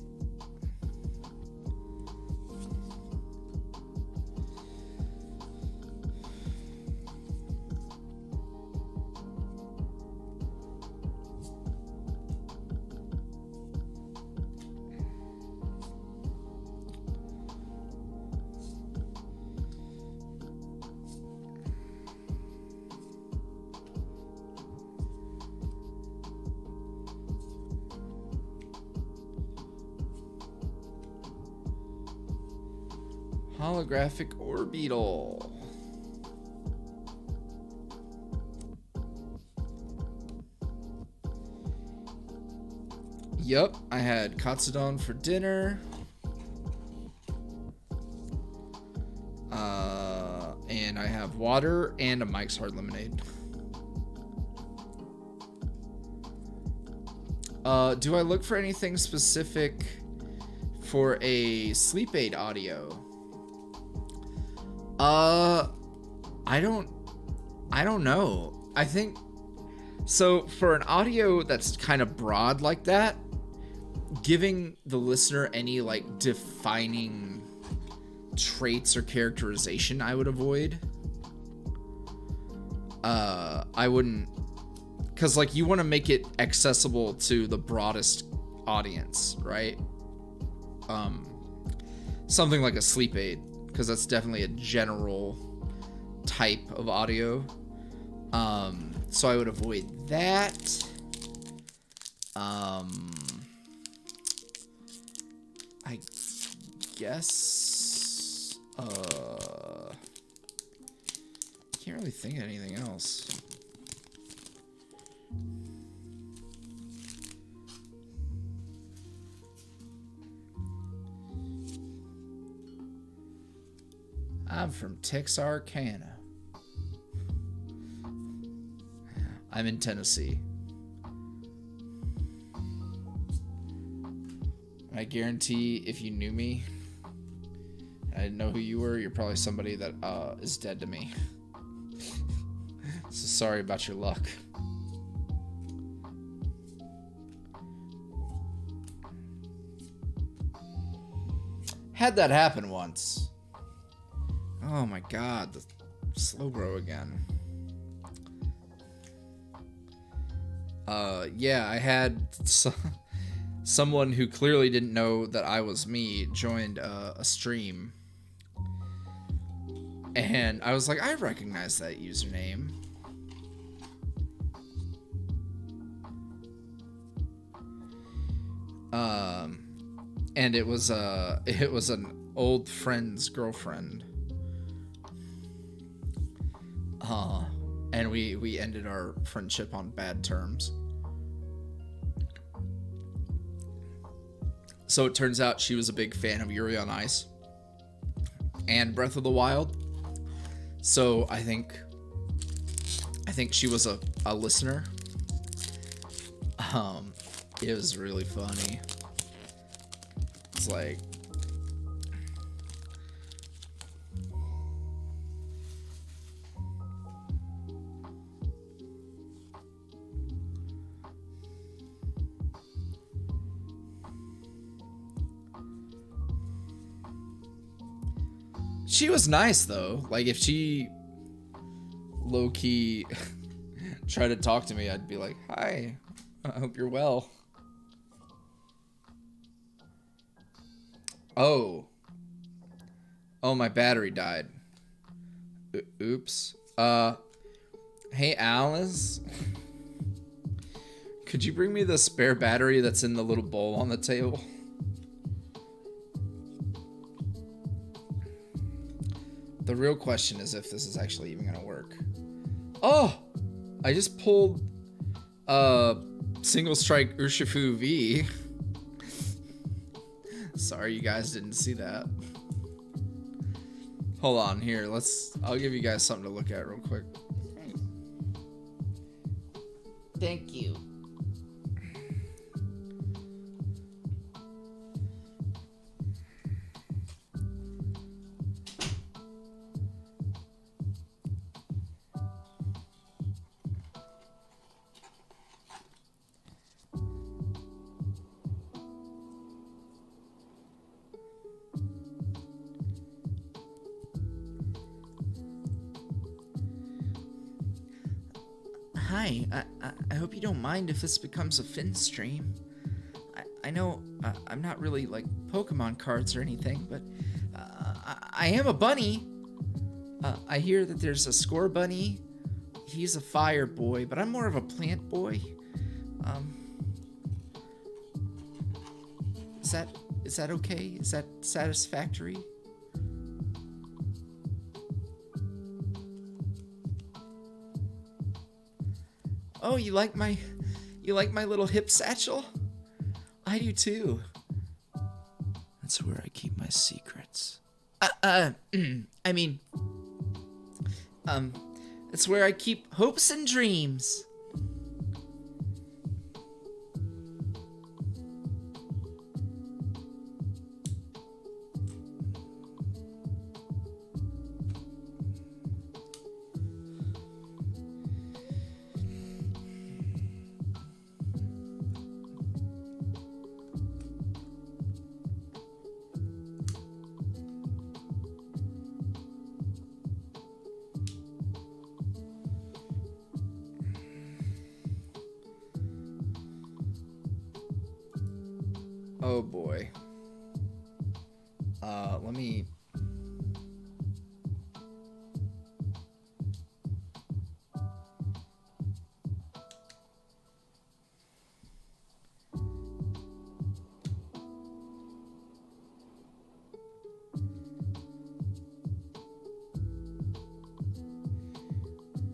Holographic Orbital. Yep, I had katsudon for dinner. And I have water and a Mike's Hard Lemonade. Do I look for anything specific for a sleep aid audio? I don't know. I think so for an audio that's kind of broad like that, giving the listener any like defining traits or characterization I would avoid. I wouldn't, because like you want to make it accessible to the broadest audience, right? Something like a sleep aid, because that's definitely a general type of audio. So I would avoid that. I guess can't really think of anything else. I'm from Texarkana. I'm in Tennessee. I guarantee if you knew me, I didn't know who you were, you're probably somebody that is dead to me. So sorry about your luck. Had that happen once. Oh my god, the slow bro again. Yeah, I had someone who clearly didn't know that I was me joined a stream. And I was like, I recognize that username. And it was an old friend's girlfriend. And we ended our friendship on bad terms. So it turns out she was a big fan of Yuri on Ice and Breath of the Wild. So I think she was a listener. It was really funny. It's like, she was nice though. Like if she low-key tried to talk to me, I'd be like, hi, I hope you're well. Oh, my battery died. Oops. Hey Alice, could you bring me the spare battery that's in the little bowl on the table? The real question is if this is actually even gonna work. Oh, I just pulled Single Strike Urshifu V. Sorry you guys didn't see that. Hold on, here, I'll give you guys something to look at real quick. Thank you. Hi, I hope you don't mind if this becomes a Finn stream. I know I'm not really like Pokemon cards or anything, but I am a bunny. I hear that there's a Score Bunny. He's a fire boy, but I'm more of a plant boy. Is that okay? Is that satisfactory? Oh, you like my little hip satchel? I do too. That's where I keep my secrets. I mean, it's where I keep hopes and dreams. Oh boy. Let me...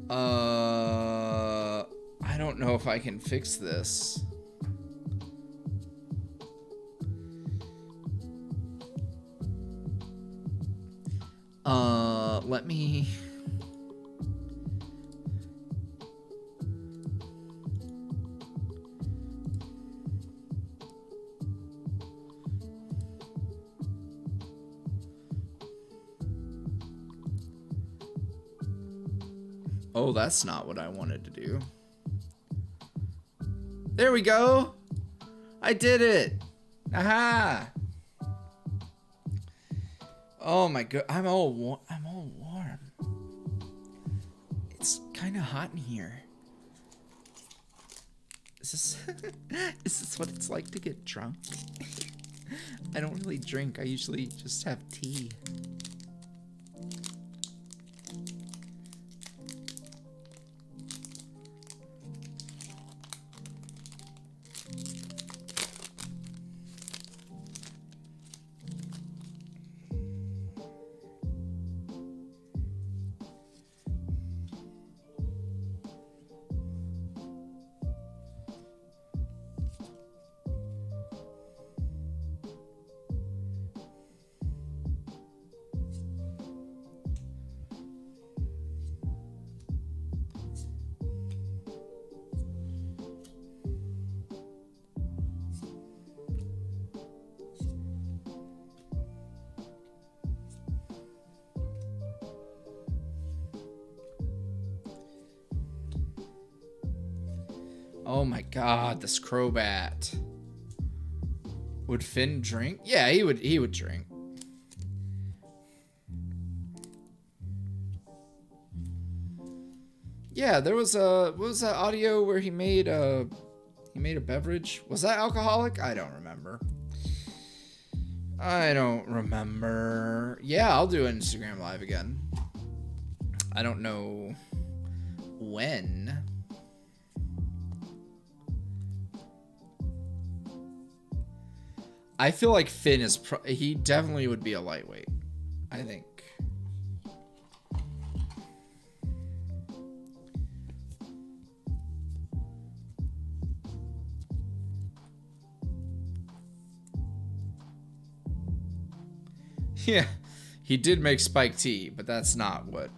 I don't know if I can fix this. Let me... Oh, that's not what I wanted to do. There we go. I did it. Aha. Oh my god, I'm all warm. It's kind of hot in here. Is this is this what it's like to get drunk? I don't really drink. I usually just have tea. Oh my god, this Crobat. Would Finn drink? Yeah, he would drink. Yeah, there was a what was that audio where he made a beverage? Was that alcoholic? I don't remember. Yeah, I'll do an Instagram live again. I don't know when. I feel like Finn is he definitely would be a lightweight. I think. Yeah, he did make spiked tea, but that's not what.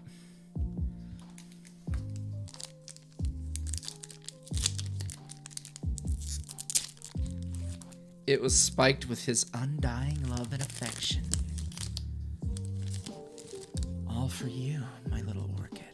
It was spiked with his undying love and affection. All for you, my little orchid.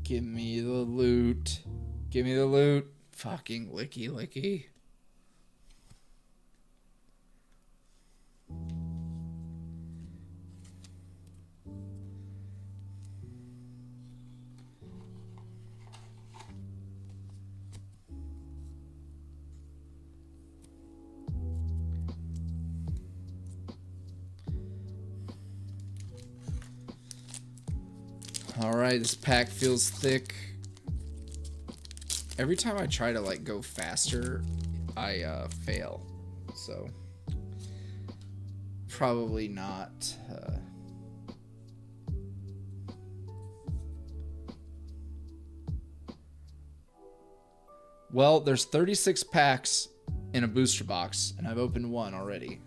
Give me the loot. Give me the loot. Fucking licky licky. Alright, this pack feels thick. Every time I try to like go faster, I fail. So probably not. Well, there's 36 packs in a booster box, and I've opened one already.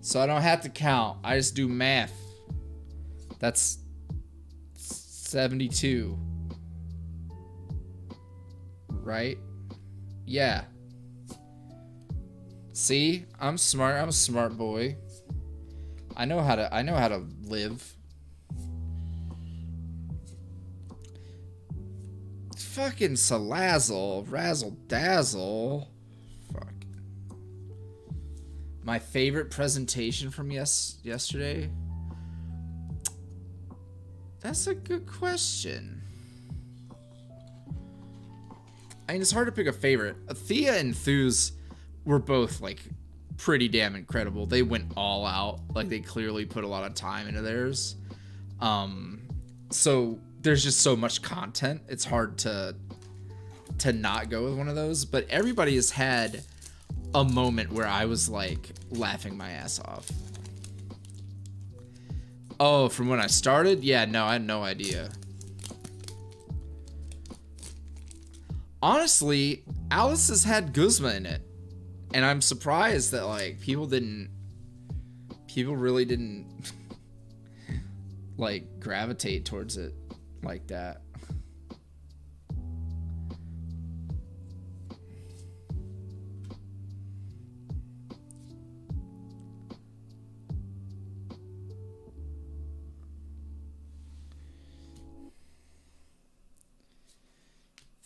So I don't have to count. I just do math. That's 72. Right? Yeah. See? I'm smart. I'm a smart boy. I know how to live. Fucking Salazzle, Razzle Dazzle. Fuck. My favorite presentation from yesterday? That's a good question. I mean, it's hard to pick a favorite. Thea and Thuse were both, like, pretty damn incredible. They went all out. Like, they clearly put a lot of time into theirs. So there's just so much content. It's hard to not go with one of those. But everybody has had a moment where I was, like, laughing my ass off. Oh, from when I started? Yeah, no, I had no idea. Honestly, Alice has had Guzma in it. And I'm surprised that, like, people really didn't, like, gravitate towards it like that.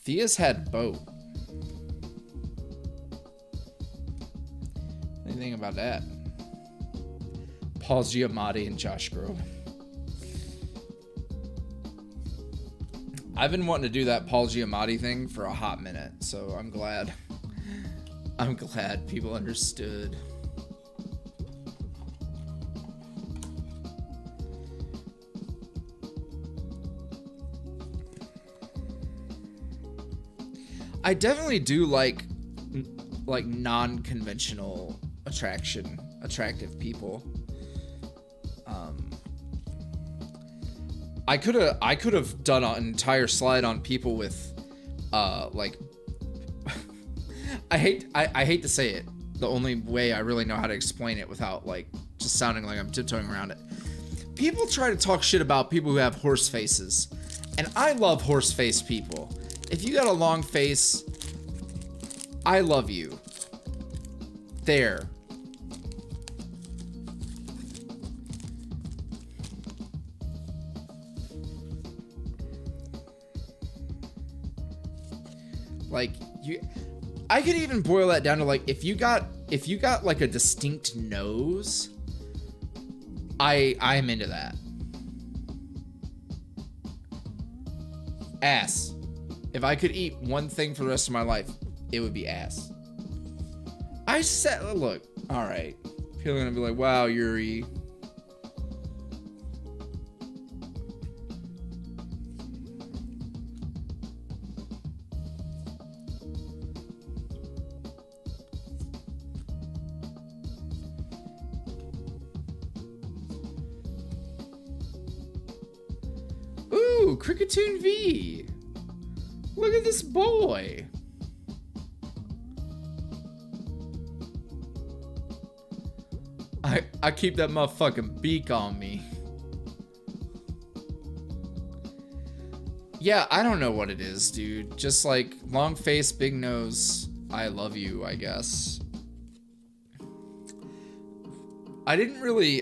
Thea's had both. Anything about that? Paul Giamatti and Josh Groban. I've been wanting to do that Paul Giamatti thing for a hot minute, so I'm glad. I'm glad people understood. I definitely do like non-conventional attractive people. I could have done an entire slide on people with like I hate to say it. The only way I really know how to explain it without like just sounding like I'm tiptoeing around it. People try to talk shit about people who have horse faces, and I love horse face people. If you got a long face, I love you. There. Like, I could even boil that down to like, if you got like a distinct nose, I'm into that. Ass. If I could eat one thing for the rest of my life, it would be ass. I said, look, all right. People are gonna be like, wow, Yuri. Ooh, Cricketoon V. Look at this boy. I keep that motherfucking beak on me. Yeah, I don't know what it is, dude. Just like long face, big nose. I love you, I guess. I didn't really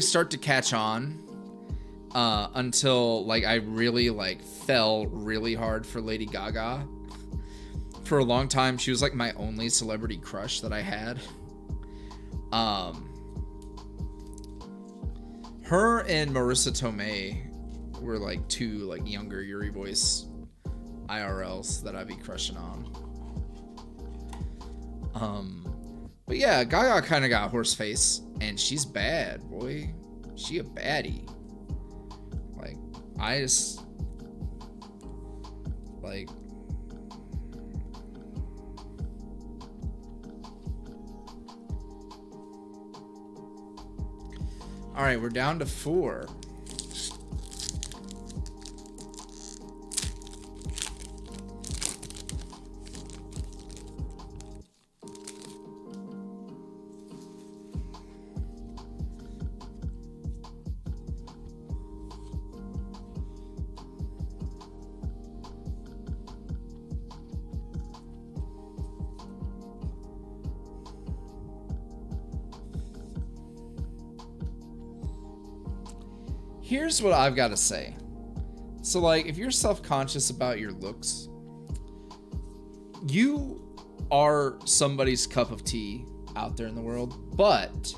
start to catch on until like I really like fell really hard for Lady Gaga. For a long time, she was like my only celebrity crush that I had. Her and Marissa Tomei were like two like younger YuuriVoice IRLs that I'd be crushing on. But yeah, Gaga kind of got horse face, and she's bad, boy. She a baddie. I just like all right, we're down to 4. Here's what I've got to say. So, like, if you're self-conscious about your looks, you are somebody's cup of tea out there in the world, but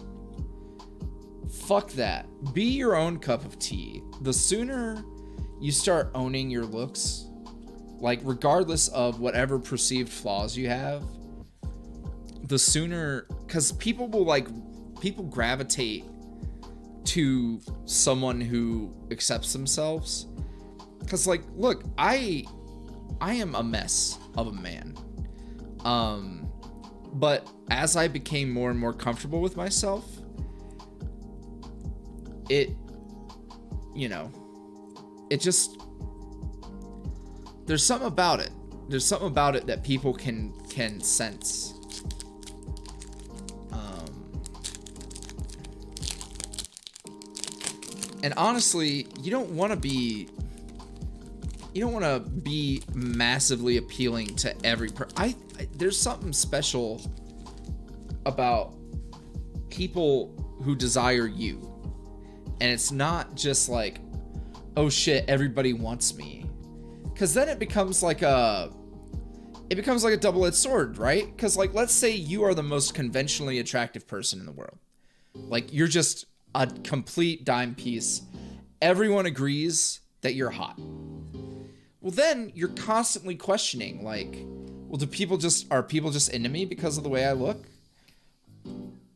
fuck that. Be your own cup of tea. The sooner you start owning your looks, like, regardless of whatever perceived flaws you have, the sooner, because people gravitate to someone who accepts themselves. Because, like, look, I am a mess of a man. But as I became more and more comfortable with myself, it just, there's something about it. There's something about it that people can sense. And honestly, you don't want to be massively appealing to every there's something special about people who desire you. And it's not just like, oh shit, everybody wants me. Cause then it becomes like a double-edged sword, right? Cause, like, let's say you are the most conventionally attractive person in the world. Like, you're just a complete dime piece. Everyone agrees that you're hot. Well, then you're constantly questioning, like, well, are people just into me because of the way I look?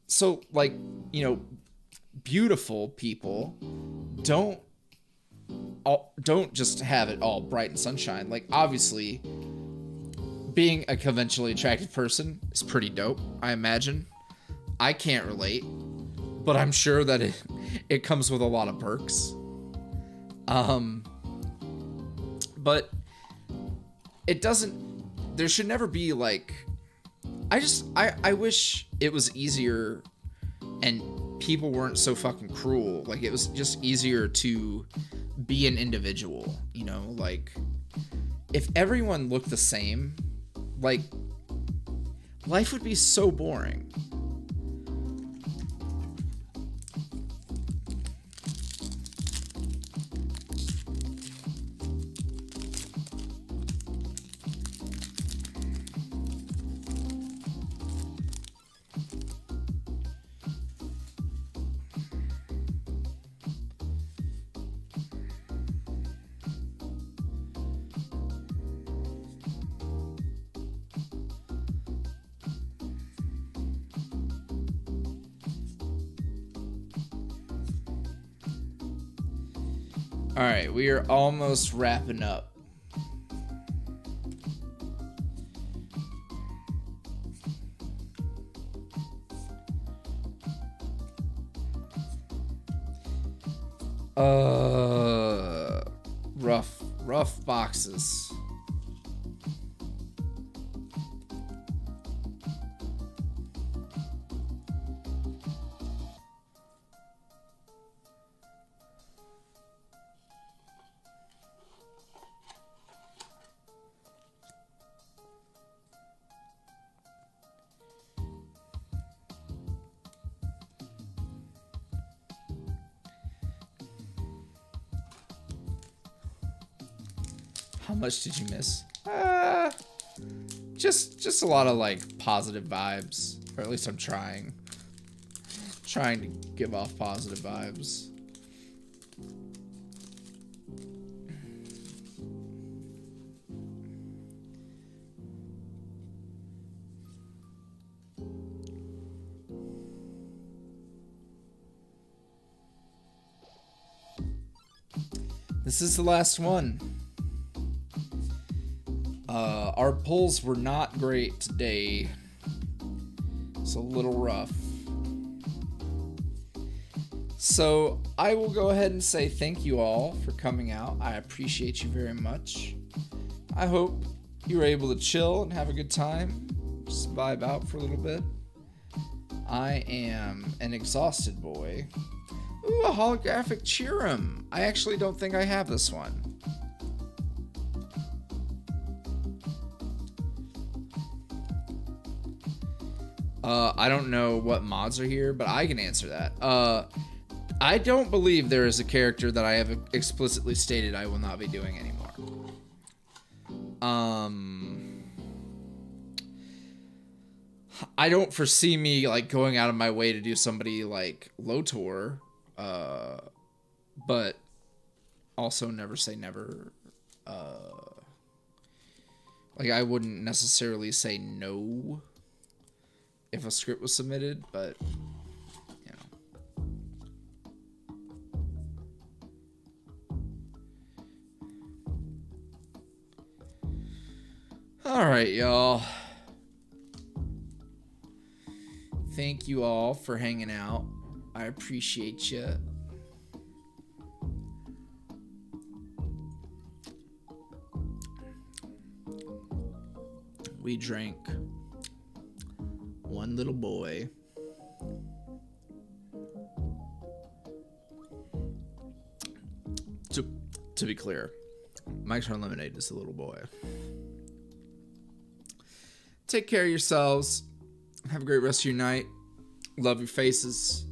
So, like, beautiful people don't just have it all bright and sunshine. Like, obviously, being a conventionally attractive person is pretty dope, I imagine. I can't relate, but I'm sure that it comes with a lot of perks. But it doesn't, there should never be like, I wish it was easier and people weren't so fucking cruel. Like, it was just easier to be an individual, like, if everyone looked the same, like, life would be so boring. All right, we are almost wrapping up. Rough boxes. How much did you miss? Just a lot of, like, positive vibes, or at least I'm trying to give off positive vibes. This is the last one. Our polls were not great today. It's a little rough. So I will go ahead and say thank you all for coming out. I appreciate you very much. I hope you were able to chill and have a good time. Just vibe out for a little bit. I am an exhausted boy. Ooh, a holographic Cheerum. I actually don't think I have this one. I don't know what mods are here, but I can answer that. I don't believe there is a character that I have explicitly stated I will not be doing anymore. I don't foresee me like going out of my way to do somebody like Lotor, but also never say never. Like I wouldn't necessarily say no if a script was submitted, but you know. All right, y'all. Thank you all for hanging out. I appreciate you. We drank one little boy. To be clear, Mike's Hard Lemonade is the little boy. Take care of yourselves. Have a great rest of your night. Love your faces.